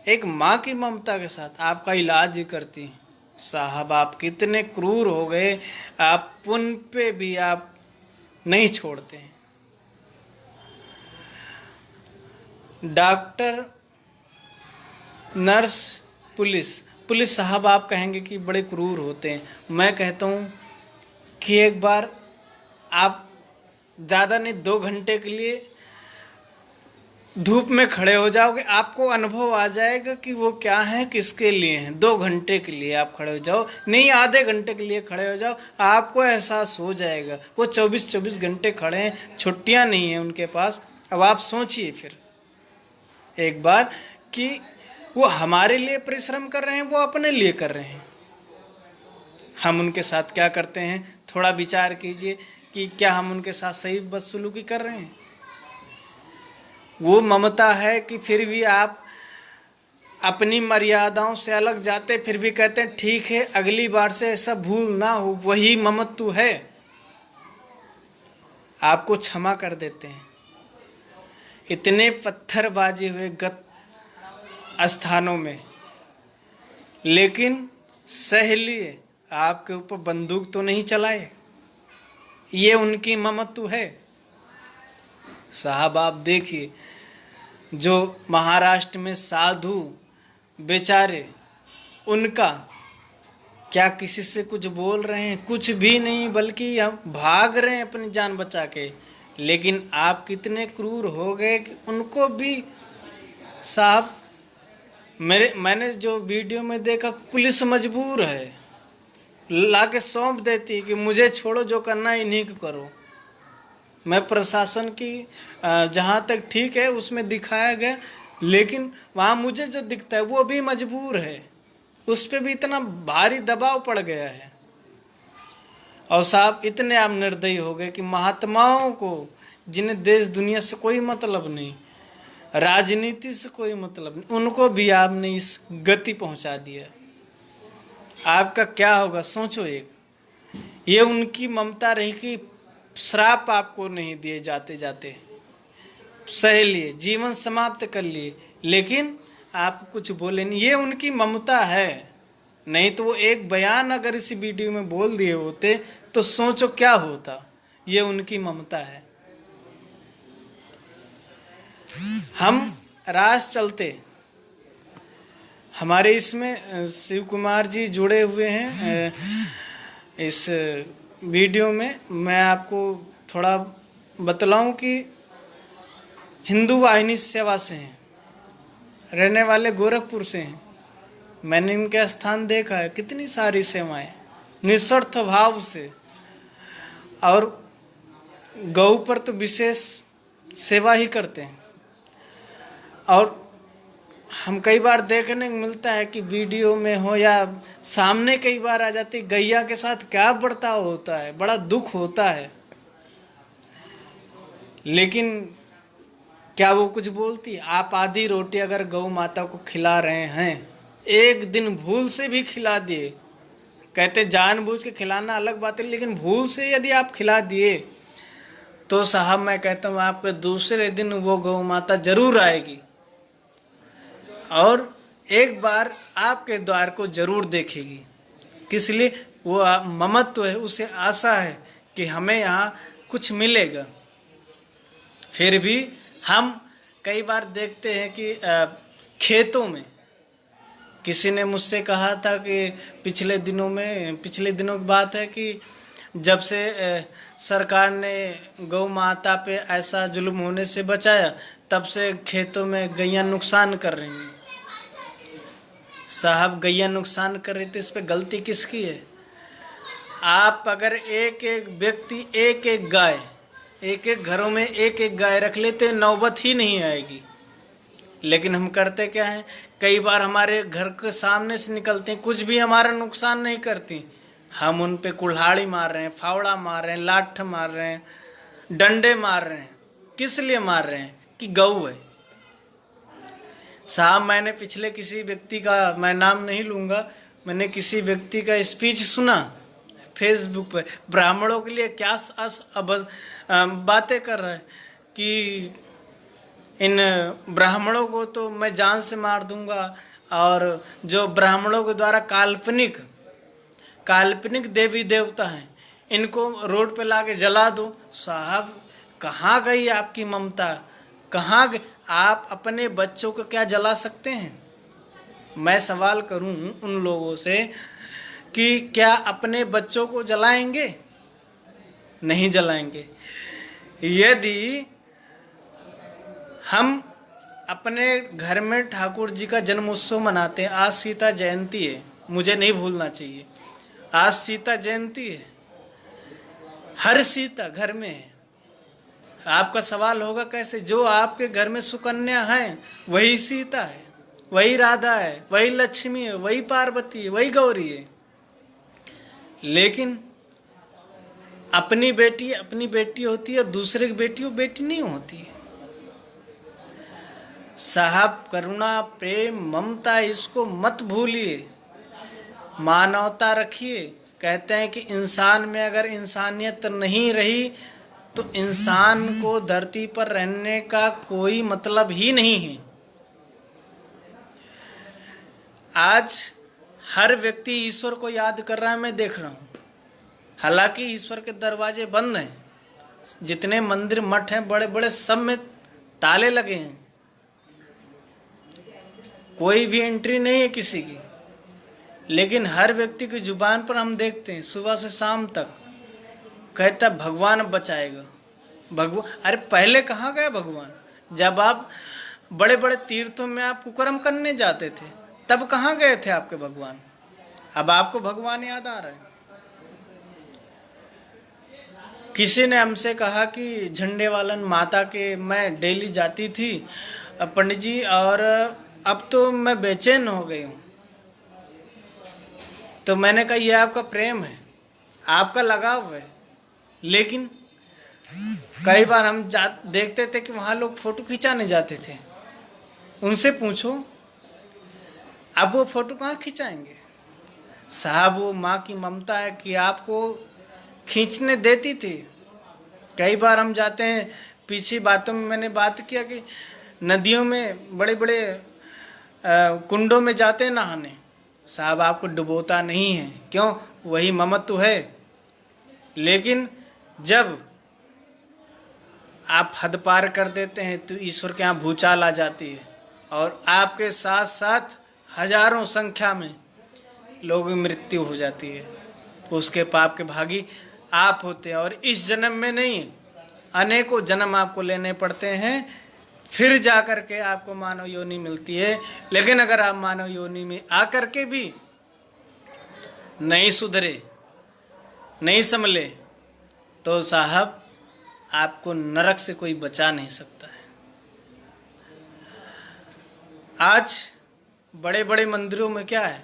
एक माँ की ममता के साथ आपका इलाज ही करती हैं। साहब आप कितने क्रूर हो गए, आप उन पे भी आप नहीं छोड़ते हैं। डॉक्टर, नर्स, पुलिस साहब आप कहेंगे कि बड़े क्रूर होते हैं। मैं कहता हूँ कि एक बार आप ज़्यादा नहीं 2 घंटे के लिए धूप में खड़े हो जाओगे, आपको अनुभव आ जाएगा कि वो क्या है, किसके लिए हैं। 2 घंटे के लिए आप खड़े हो जाओ, नहीं आधे घंटे के लिए खड़े हो जाओ, आपको एहसास हो जाएगा। वो 24-24 घंटे खड़े हैं, छुट्टियां नहीं है उनके पास। अब आप सोचिए फिर एक बार कि वो हमारे लिए परिश्रम कर रहे हैं, वो अपने लिए कर रहे हैं, हम उनके साथ क्या करते हैं। थोड़ा विचार कीजिए कि क्या हम उनके साथ सही बदसलूकी कर रहे हैं। वो ममता है कि फिर भी आप अपनी मर्यादाओं से अलग जाते, फिर भी कहते हैं ठीक है अगली बार से ऐसा भूल ना हो, वही ममत्व है, आपको क्षमा कर देते हैं। इतने पत्थरबाजी हुए गत स्थानों में, लेकिन सह लिए, आपके ऊपर बंदूक तो नहीं चलाए, ये उनकी ममत्व है। साहब आप देखिए, जो महाराष्ट्र में साधु बेचारे, उनका क्या किसी से कुछ बोल रहे हैं? कुछ भी नहीं, बल्कि हम भाग रहे हैं अपनी जान बचा के। लेकिन आप कितने क्रूर हो गए कि उनको भी, साहब, मैंने जो वीडियो में देखा, पुलिस मजबूर है, लाके सौंप देती है कि मुझे छोड़ो, जो करना है इन्हीं को करो। मैं प्रशासन की जहाँ तक ठीक है उसमें दिखाया गया, लेकिन वहाँ मुझे जो दिखता है वो भी मजबूर है, उस पर भी इतना भारी दबाव पड़ गया है। और साहब, इतने आप निर्दयी हो गए कि महात्माओं को, जिन्हें देश दुनिया से कोई मतलब नहीं, राजनीति से कोई मतलब नहीं, उनको भी आपने इस गति पहुंचा दिया। आपका क्या होगा सोचो। ये उनकी ममता रही कि श्राप आपको नहीं दिए, जाते जाते सह लिए, जीवन समाप्त कर लिए, लेकिन आप कुछ बोले नहीं। ये उनकी ममता है। नहीं तो वो एक बयान अगर इसी वीडियो में बोल दिए होते तो सोचो क्या होता। ये उनकी ममता है। हम रास चलते, हमारे इसमें शिव कुमार जी जुड़े हुए हैं इस वीडियो में। मैं आपको थोड़ा बतलाऊं कि हिंदू वाहिनी सेवा से हैं, रहने वाले गोरखपुर से हैं। मैंने इनके स्थान देखा है, कितनी सारी सेवाएं निस्वार्थ भाव से, और गौ पर तो विशेष सेवा ही करते हैं। और हम कई बार देखने को मिलता है कि वीडियो में हो या सामने कई बार आ जाती, गैया के साथ क्या बर्ताव होता है, बड़ा दुख होता है। लेकिन क्या वो कुछ बोलती? आप आधी रोटी अगर गौ माता को खिला रहे हैं, एक दिन भूल से भी खिला दिए, कहते जानबूझ के खिलाना अलग बात है, लेकिन भूल से यदि आप खिला दिए तो साहब मैं कहता हूँ आपके दूसरे दिन वो गौ माता जरूर आएगी और एक बार आपके द्वार को जरूर देखेगी। किस लिए? वो ममत्व है, उसे आशा है कि हमें यहाँ कुछ मिलेगा। फिर भी हम कई बार देखते हैं कि खेतों में, किसी ने मुझसे कहा था कि पिछले दिनों की बात है कि जब से सरकार ने गौ माता पे ऐसा जुल्म होने से बचाया, तब से खेतों में गैया नुकसान कर रही हैं। साहब, गैया नुकसान कर रही थी, इस पे गलती किसकी है? आप अगर एक एक व्यक्ति एक एक घरों में एक एक गाय रख लेते, नौबत ही नहीं आएगी। लेकिन हम करते क्या हैं? कई बार हमारे घर के सामने से निकलते हैं, कुछ भी हमारा नुकसान नहीं करती, हम उन पे कुल्हाड़ी मार रहे हैं, फावड़ा मार रहे हैं, लाठ मार रहे हैं, डंडे मार रहे हैं। किस लिए मार रहे हैं? कि गऊ है। साहब, मैंने पिछले किसी व्यक्ति का, मैं नाम नहीं लूंगा, मैंने किसी व्यक्ति का स्पीच सुना फेसबुक पे, ब्राह्मणों के लिए क्या बातें कर रहा है कि इन ब्राह्मणों को तो मैं जान से मार दूंगा, और जो ब्राह्मणों के द्वारा काल्पनिक देवी देवता हैं, इनको रोड पे लाके जला दो। साहब, कहाँ गई आपकी ममता? कहाँ गई? आप अपने बच्चों को क्या जला सकते हैं? मैं सवाल करूं उन लोगों से कि क्या अपने बच्चों को जलाएंगे? नहीं जलाएंगे। यदि हम अपने घर में ठाकुर जी का जन्मोत्सव मनाते हैं, आज सीता जयंती है, मुझे नहीं भूलना चाहिए, आज सीता जयंती है, हर सीता घर में है। आपका सवाल होगा कैसे? जो आपके घर में सुकन्या है वही सीता है, वही राधा है, वही लक्ष्मी है, वही पार्वती है, वही गौरी है। लेकिन अपनी बेटी होती है, दूसरे की बेटी नहीं होती। साहब, करुणा, प्रेम, ममता, इसको मत भूलिए, मानवता रखिए। कहते हैं कि इंसान में अगर इंसानियत नहीं रही तो इंसान को धरती पर रहने का कोई मतलब ही नहीं है। आज हर व्यक्ति ईश्वर को याद कर रहा है, मैं देख रहा हूं। हालांकि ईश्वर के दरवाजे बंद हैं, जितने मंदिर मठ हैं बड़े बड़े, सब में ताले लगे हैं। कोई भी एंट्री नहीं है किसी की, लेकिन हर व्यक्ति की जुबान पर हम देखते हैं सुबह से शाम तक कहता भगवान बचाएगा, भगवान। अरे पहले कहाँ गए भगवान? जब आप बड़े बड़े तीर्थों में आप कुकर्म करने जाते थे तब कहाँ गए थे आपके भगवान? अब आपको भगवान याद आ रहे हैं। किसी ने हमसे कहा कि झंडेवालन माता के मैं डेली जाती थी पंडित जी, और अब तो मैं बेचैन हो गई हूँ। तो मैंने कहा यह आपका प्रेम है, आपका लगाव है, लेकिन कई बार हम देखते थे कि वहाँ लोग फोटो खिंचाने जाते थे, उनसे पूछो अब वो फोटो कहाँ खिंचाएंगे? साहब वो माँ की ममता है कि आपको खींचने देती थी। कई बार हम जाते हैं, पीछे बातों में मैंने बात किया कि नदियों में बड़े बड़े कुंडों में जाते हैं नहाने, साहब आपको डुबोता नहीं है, क्यों? वही ममत्व है। लेकिन जब आप हद पार कर देते हैं तो ईश्वर के यहाँ भूचाल आ जाती है और आपके साथ साथ हजारों संख्या में लोगों की मृत्यु हो जाती है। उसके पाप के भागी आप होते हैं, और इस जन्म में नहीं, अनेकों जन्म आपको लेने पड़ते हैं, फिर जाकर के आपको मानव योनि मिलती है। लेकिन अगर आप मानव योनि में आकर के भी नहीं सुधरे, नहीं संभले, तो साहब आपको नरक से कोई बचा नहीं सकता है। आज बड़े बड़े मंदिरों में क्या है,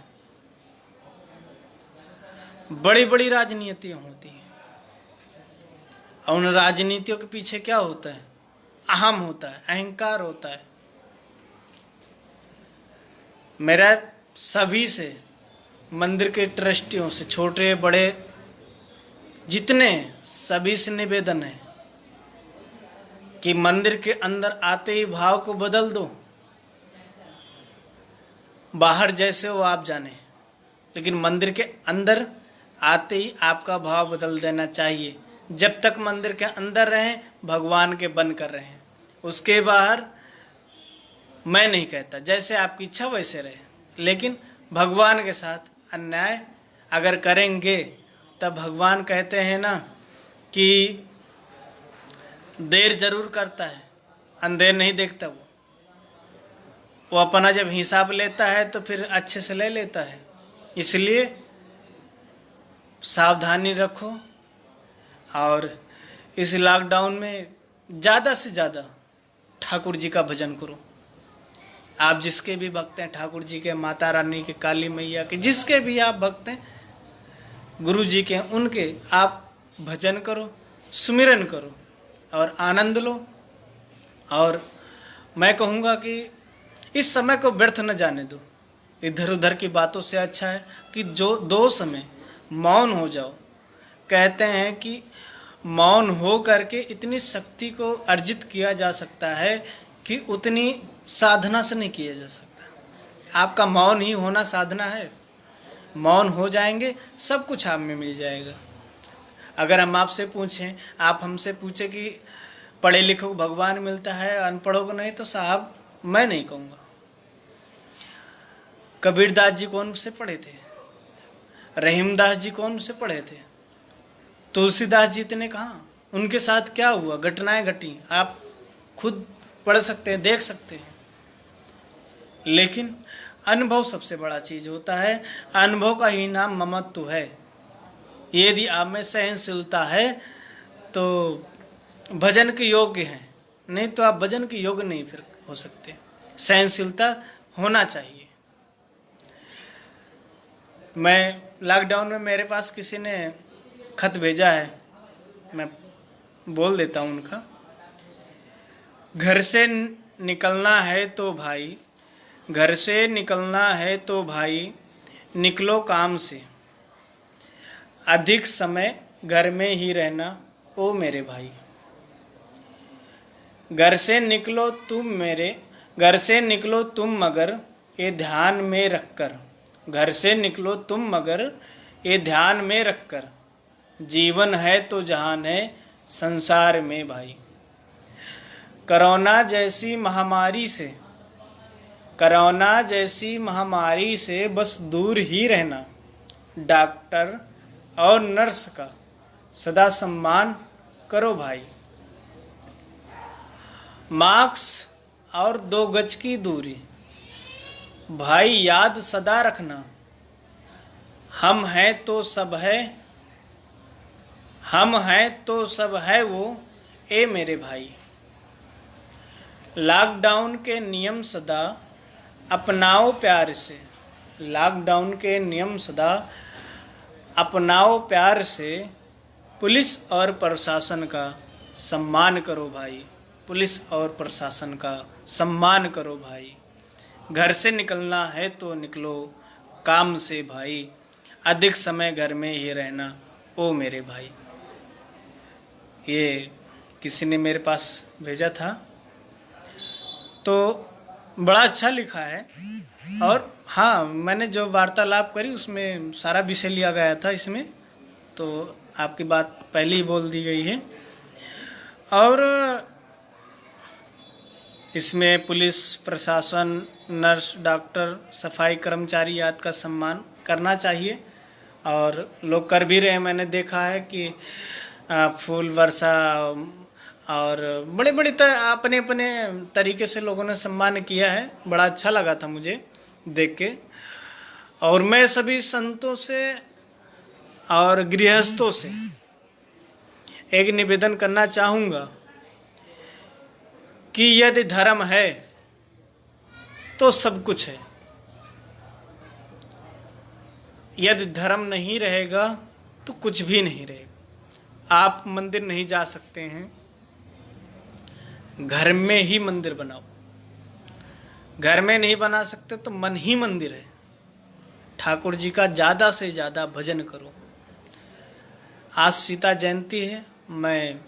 बड़ी बड़ी राजनीतियां होती हैं, और उन राजनीतियों के पीछे क्या होता है? अहम होता है, अहंकार होता है। मेरा सभी से, मंदिर के ट्रस्टियों से, छोटे बड़े जितने, सभी से निवेदन है कि मंदिर के अंदर आते ही भाव को बदल दो। बाहर जैसे हो आप जाने, लेकिन मंदिर के अंदर आते ही आपका भाव बदल देना चाहिए। जब तक मंदिर के अंदर रहें, भगवान के बन कर रहें। उसके बाहर मैं नहीं कहता, जैसे आपकी इच्छा वैसे रहे, लेकिन भगवान के साथ अन्याय अगर करेंगे तब भगवान कहते हैं ना कि देर जरूर करता है, अंधेर नहीं देखता। वो अपना जब हिसाब लेता है तो फिर अच्छे से ले लेता है। इसलिए सावधानी रखो, और इस लॉकडाउन में ज़्यादा से ज़्यादा ठाकुर जी का भजन करो। आप जिसके भी भक्त हैं, ठाकुर जी के, माता रानी के, काली मैया के, जिसके भी आप भक्त हैं, गुरु जी के, उनके आप भजन करो, सुमिरन करो और आनंद लो। और मैं कहूँगा कि इस समय को व्यर्थ न जाने दो। इधर उधर की बातों से अच्छा है कि जो दो समय मौन हो जाओ। कहते हैं कि मौन हो करके इतनी शक्ति को अर्जित किया जा सकता है कि उतनी साधना से नहीं किया जा सकता। आपका मौन ही होना साधना है। मौन हो जाएंगे, सब कुछ आप में मिल जाएगा। अगर हम आपसे पूछें, आप हमसे पूछे कि पढ़े लिखों को भगवान मिलता है, अनपढ़ों को नहीं, तो साहब मैं नहीं कहूँगा। कबीरदास जी कौन से पढ़े थे? रहीमदास जी कौन से पढ़े थे? तुलसीदास जी ने कहा, उनके साथ क्या हुआ, घटनाएं घटी, आप खुद पढ़ सकते हैं, देख सकते हैं। लेकिन अनुभव सबसे बड़ा चीज होता है। अनुभव का ही नाम ममत्व है। यदि आप में सहनशीलता है तो भजन के योग्य हैं, नहीं तो आप भजन के योग्य नहीं फिर हो सकते। सहनशीलता होना चाहिए। मैं लॉकडाउन में, मेरे पास किसी ने खत भेजा है, मैं बोल देता हूँ उनका। घर से निकलना है तो भाई, घर से निकलना है तो भाई, निकलो काम से। अधिक समय घर में ही रहना ओ मेरे भाई। घर से निकलो तुम मगर ये ध्यान में रखकर। घर से निकलो तुम मगर ये ध्यान में रखकर। जीवन है तो जहान है संसार में भाई। कोरोना जैसी महामारी से कोरोना जैसी महामारी से बस दूर ही रहना। डॉक्टर और नर्स का सदा सम्मान करो भाई। मास्क और 2 गज की दूरी भाई याद सदा रखना। हम हैं तो सब है, हम हैं तो सब है वो ए मेरे भाई। लॉकडाउन के नियम सदा अपनाओ प्यार से। लॉकडाउन के नियम सदा अपनाओ प्यार से। पुलिस और प्रशासन का सम्मान करो भाई। पुलिस और प्रशासन का सम्मान करो भाई। घर से निकलना है तो निकलो काम से भाई। अधिक समय घर में ही रहना ओ मेरे भाई। ये किसी ने मेरे पास भेजा था, तो बड़ा अच्छा लिखा है। और हाँ, मैंने जो वार्तालाप करी उसमें सारा विषय लिया गया था इसमें, तो आपकी बात पहले ही बोल दी गई है। और इसमें पुलिस प्रशासन, नर्स, डॉक्टर, सफाई कर्मचारी आदि का सम्मान करना चाहिए और लोग कर भी रहे हैं। मैंने देखा है कि फूल वर्षा और बड़े बड़े अपने अपने तरीके से लोगों ने सम्मान किया है। बड़ा अच्छा लगा था मुझे देख के। और मैं सभी संतों से और गृहस्थों से एक निवेदन करना चाहूँगा कि यदि धर्म है तो सब कुछ है। यदि धर्म नहीं रहेगा तो कुछ भी नहीं रहेगा। आप मंदिर नहीं जा सकते हैं, घर में ही मंदिर बनाओ। घर में नहीं बना सकते तो मन ही मंदिर है। ठाकुर जी का ज़्यादा से ज़्यादा भजन करो। आज सीता जयंती है। मैं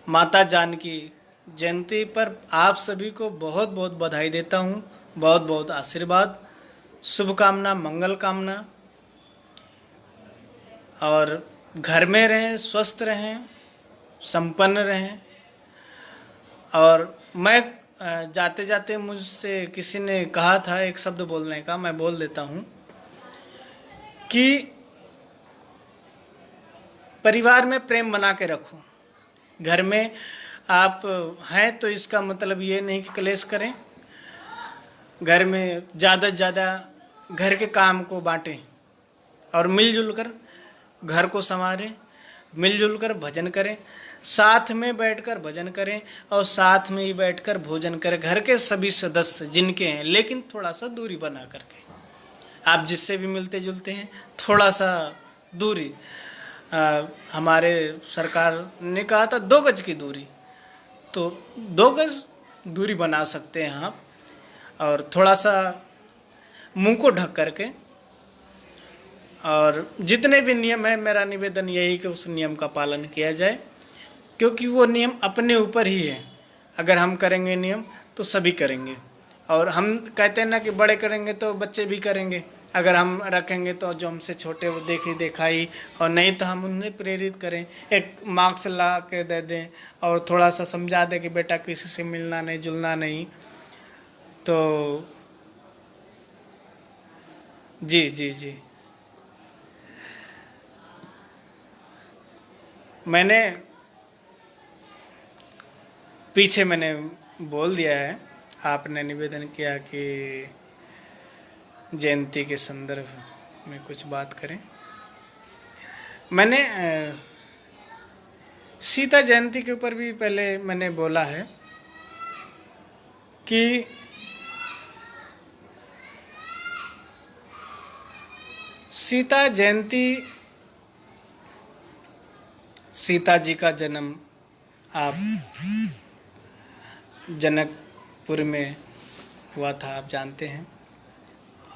माता जानकी जयंती पर आप सभी को बहुत बहुत बधाई देता हूँ। बहुत बहुत आशीर्वाद, शुभकामना, मंगल कामना। और घर में रहें, स्वस्थ रहें, संपन्न रहें। और मैं जाते जाते मुझसे किसी ने कहा था एक शब्द बोलने का, मैं बोल देता हूँ कि परिवार में प्रेम बना के रखो। घर में आप हैं तो इसका मतलब ये नहीं कि क्लेश करें। घर में ज़्यादा से ज़्यादा घर के काम को बांटें और मिलजुल कर घर को संवारें, मिलजुल कर भजन करें, साथ में बैठकर भजन करें और साथ में ही बैठकर भोजन करें। घर के सभी सदस्य जिनके हैं, लेकिन थोड़ा सा दूरी बना करके। आप जिससे भी मिलते जुलते हैं थोड़ा सा दूरी। हमारे सरकार ने कहा था 2 गज की दूरी, तो 2 गज दूरी बना सकते हैं आप। और थोड़ा सा मुंह को ढक करके। और जितने भी नियम है, मेरा निवेदन यही कि उस नियम का पालन किया जाए, क्योंकि वो नियम अपने ऊपर ही है। अगर हम करेंगे नियम तो सभी करेंगे। और हम कहते हैं ना कि बड़े करेंगे तो बच्चे भी करेंगे। अगर हम रखेंगे तो जो हमसे छोटे वो देखी दिखाई, और नहीं तो हम उन्हें प्रेरित करें। एक मार्क्स ला के दे दें और थोड़ा सा समझा दें कि बेटा किसी से मिलना नहीं, जुलना नहीं। तो जी जी जी, मैंने पीछे मैंने बोल दिया है। आपने निवेदन किया कि जयंती के संदर्भ में कुछ बात करें। मैंने सीता जयंती के ऊपर भी पहले मैंने बोला है कि सीता जयंती, सीता जी का जन्म आप जनकपुर में हुआ था, आप जानते हैं।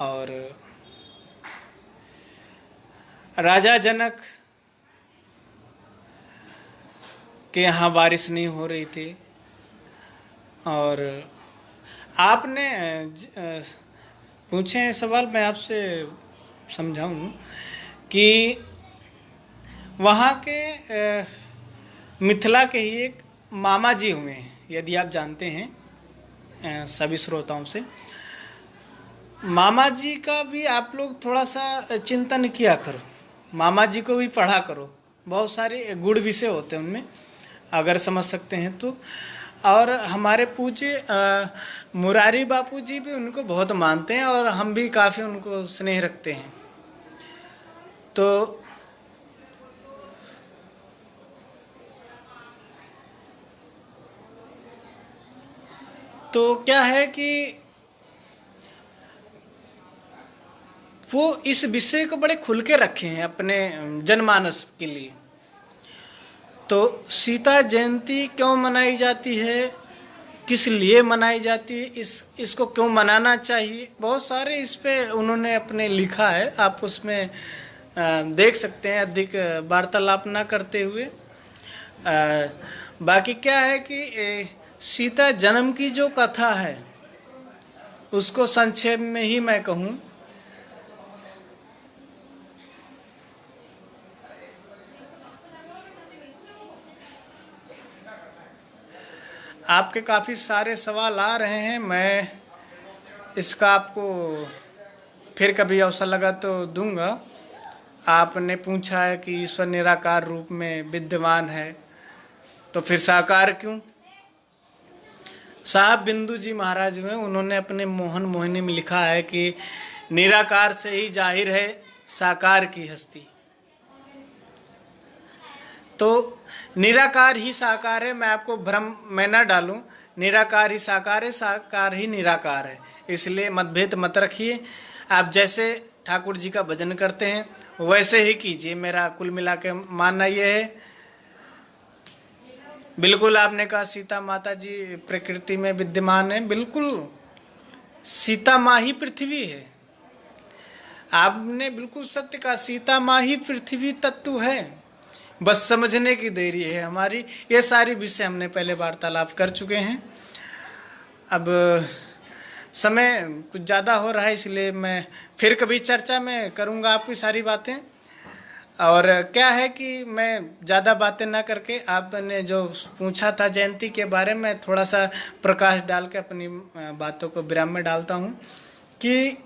और राजा जनक के यहाँ बारिश नहीं हो रही थी। और आपने पूछे हैं सवाल, मैं आपसे समझाऊं कि वहाँ के मिथिला के ही एक मामा जी हुए हैं, यदि आप जानते हैं, सभी श्रोताओं से। मामा जी का भी आप लोग थोड़ा सा चिंतन किया करो, मामा जी को भी पढ़ा करो, बहुत सारे गुण विषय होते हैं उनमें, अगर समझ सकते हैं तो। और हमारे पूज्य मुरारी बापू जी भी उनको बहुत मानते हैं और हम भी काफ़ी उनको स्नेह रखते हैं। तो क्या है कि वो इस विषय को बड़े खुल के रखे हैं अपने जनमानस के लिए। तो सीता जयंती क्यों मनाई जाती है, किस लिए मनाई जाती है, इसको क्यों मनाना चाहिए, बहुत सारे इस पे उन्होंने अपने लिखा है, आप उसमें देख सकते हैं, अधिक वार्तालाप ना करते हुए। बाकी क्या है कि सीता जन्म की जो कथा है उसको संक्षेप में ही मैं कहूँ। आपके काफ़ी सारे सवाल आ रहे हैं, मैं इसका आपको फिर कभी अवसर लगा तो दूंगा। आपने पूछा है कि ईश्वर निराकार रूप में विद्यमान है, तो फिर साकार क्यों? साहब बिंदु जी महाराज हुए, उन्होंने अपने मोहन मोहिनी में लिखा है कि निराकार से ही जाहिर है साकार की हस्ती। तो निराकार ही साकार है, मैं आपको भ्रम में न डालूं, निराकार ही साकार है, साकार ही निराकार है, इसलिए मतभेद मत रखिए। आप जैसे ठाकुर जी का भजन करते हैं वैसे ही कीजिए, मेरा कुल मिला के मानना यह है। बिल्कुल आपने कहा सीता माता जी प्रकृति में विद्यमान है, बिल्कुल सीता माँ ही पृथ्वी है, आपने बिल्कुल सत्य कहा, सीता माँ ही पृथ्वी तत्व है, बस समझने की देरी है हमारी। ये सारी विषय हमने पहले वार्तालाप कर चुके हैं। अब समय कुछ ज़्यादा हो रहा है, इसलिए मैं फिर कभी चर्चा में करूँगा आपकी सारी बातें। और क्या है कि मैं ज़्यादा बातें ना करके, आपने जो पूछा था जयंती के बारे में, थोड़ा सा प्रकाश डाल के अपनी बातों को विराम में डालता हूँ कि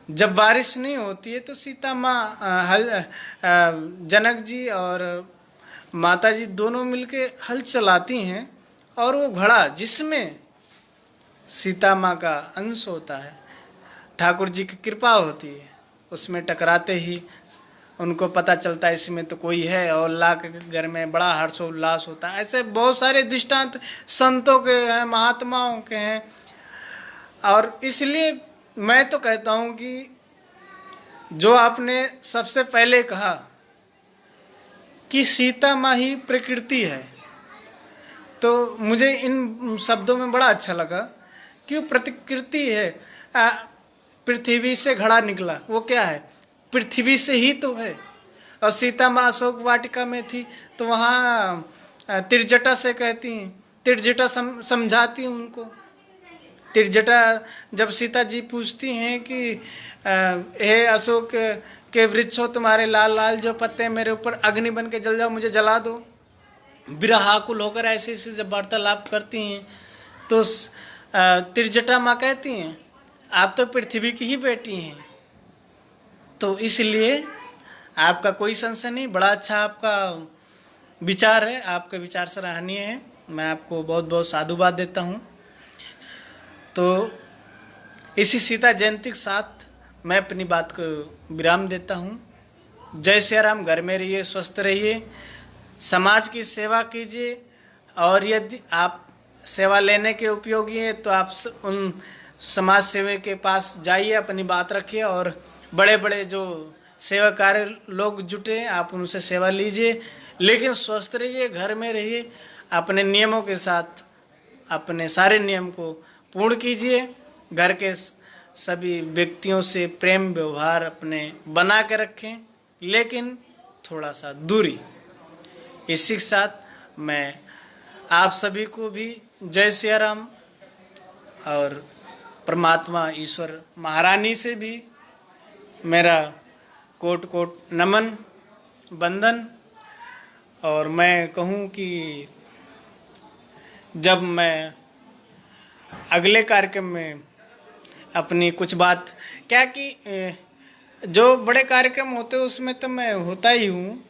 जब बारिश नहीं होती है तो सीता माँ जनक जी और माता जी दोनों मिलके हल चलाती हैं, और वो घड़ा जिसमें सीता माँ का अंश होता है, ठाकुर जी की कृपा होती है, उसमें टकराते ही उनको पता चलता है इसमें तो कोई है, और अल्लाह के घर में बड़ा हर्षोल्लास होता है। ऐसे बहुत सारे दृष्टांत संतों के हैं, महात्माओं के हैं। और इसलिए मैं तो कहता हूँ कि जो आपने सबसे पहले कहा कि सीता माँ ही प्रकृति है, तो मुझे इन शब्दों में बड़ा अच्छा लगा कि प्रकृति है। पृथ्वी से घड़ा निकला, वो क्या है? पृथ्वी से ही तो है। और सीता माँ अशोक वाटिका में थी तो वहाँ त्रिजटा से कहती हैं, त्रिजटा समझाती हैं उनको। त्रिजटा जब सीता जी पूछती हैं कि हे अशोक के वृक्षों, तुम्हारे लाल लाल जो पत्ते मेरे ऊपर अग्नि बन के जल जाओ, मुझे जला दो, विरहाकुल होकर ऐसे ऐसे जब वार्तालाप करती हैं तो त्रिजटा माँ कहती हैं आप तो पृथ्वी की ही बेटी हैं। तो इसलिए आपका कोई संशय नहीं, बड़ा अच्छा आपका विचार है, आपके विचार सराहनीय है, मैं आपको बहुत बहुत साधुवाद देता हूँ। तो इसी सीता जयंती के साथ मैं अपनी बात को विराम देता हूँ। जय श्री राम। घर में रहिए, स्वस्थ रहिए, समाज की सेवा कीजिए, और यदि आप सेवा लेने के उपयोगी हैं तो आप उन समाज सेवक के पास जाइए, अपनी बात रखिए, और बड़े बड़े जो सेवा कार्य लोग जुटे आप उनसे सेवा लीजिए, लेकिन स्वस्थ रहिए, घर में रहिए, अपने नियमों के साथ अपने सारे नियम को पूर्ण कीजिए, घर के सभी व्यक्तियों से प्रेम व्यवहार अपने बना के रखें, लेकिन थोड़ा सा दूरी। इसी के साथ मैं आप सभी को भी जय सिया राम, और परमात्मा ईश्वर महारानी से भी मेरा कोट कोट नमन बंदन। और मैं कहूँ कि जब मैं अगले कार्यक्रम में अपनी कुछ बात, क्या कि जो बड़े कार्यक्रम होते हैं उसमें तो मैं होता ही हूँ,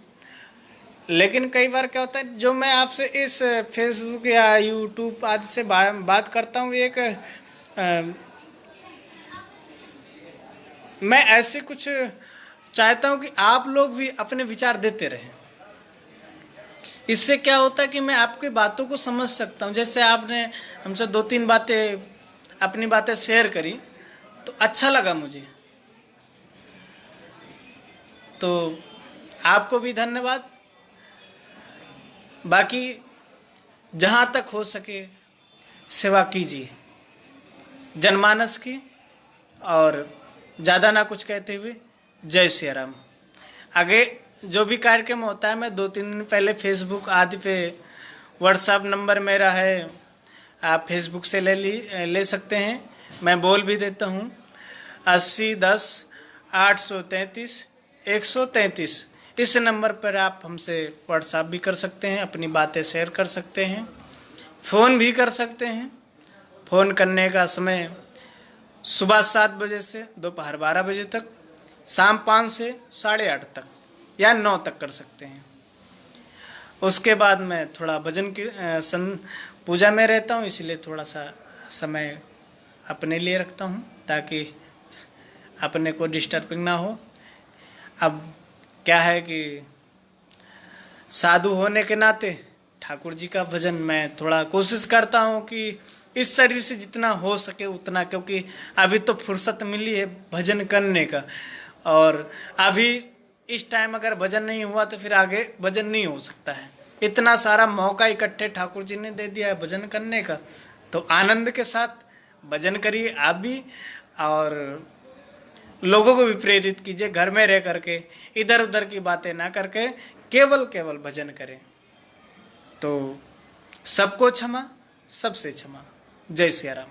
लेकिन कई बार क्या होता है जो मैं आपसे इस फेसबुक या यूट्यूब आदि से बात करता हूँ, एक मैं ऐसे कुछ चाहता हूँ कि आप लोग भी अपने विचार देते रहें। इससे क्या होता है कि मैं आपकी बातों को समझ सकता हूँ। जैसे आपने हमसे 2-3 बातें, अपनी बातें शेयर करी तो अच्छा लगा मुझे, तो आपको भी धन्यवाद। बाकी जहाँ तक हो सके सेवा कीजिए जनमानस की, और ज़्यादा ना कुछ कहते हुए जय श्री राम। आगे जो भी कार्यक्रम होता है मैं 2-3 दिन पहले फेसबुक आदि पे, व्हाट्सएप नंबर मेरा है, आप फेसबुक से ले सकते हैं। मैं बोल भी देता हूँ 8010-833-133। इस नंबर पर आप हमसे व्हाट्सएप भी कर सकते हैं, अपनी बातें शेयर कर सकते हैं, फ़ोन भी कर सकते हैं। फ़ोन करने का समय सुबह 7 बजे से दोपहर 12 बजे तक, शाम 5 से 8:30 तक या 9 तक कर सकते हैं। उसके बाद मैं थोड़ा भजन की पूजा में रहता हूँ, इसलिए थोड़ा सा समय अपने लिए रखता हूँ ताकि अपने को डिस्टर्बिंग ना हो। अब क्या है कि साधु होने के नाते ठाकुर जी का भजन मैं थोड़ा कोशिश करता हूँ कि इस शरीर से जितना हो सके उतना, क्योंकि अभी तो फुर्सत मिली है भजन करने का, और अभी इस टाइम अगर भजन नहीं हुआ तो फिर आगे भजन नहीं हो सकता है। इतना सारा मौका इकट्ठे ठाकुर जी ने दे दिया है भजन करने का, तो आनंद के साथ भजन करिए आप भी, और लोगों को भी प्रेरित कीजिए घर में रह करके इधर उधर की बातें ना करके केवल भजन करें। तो सबको क्षमा, सबसे क्षमा। जय श्री राम।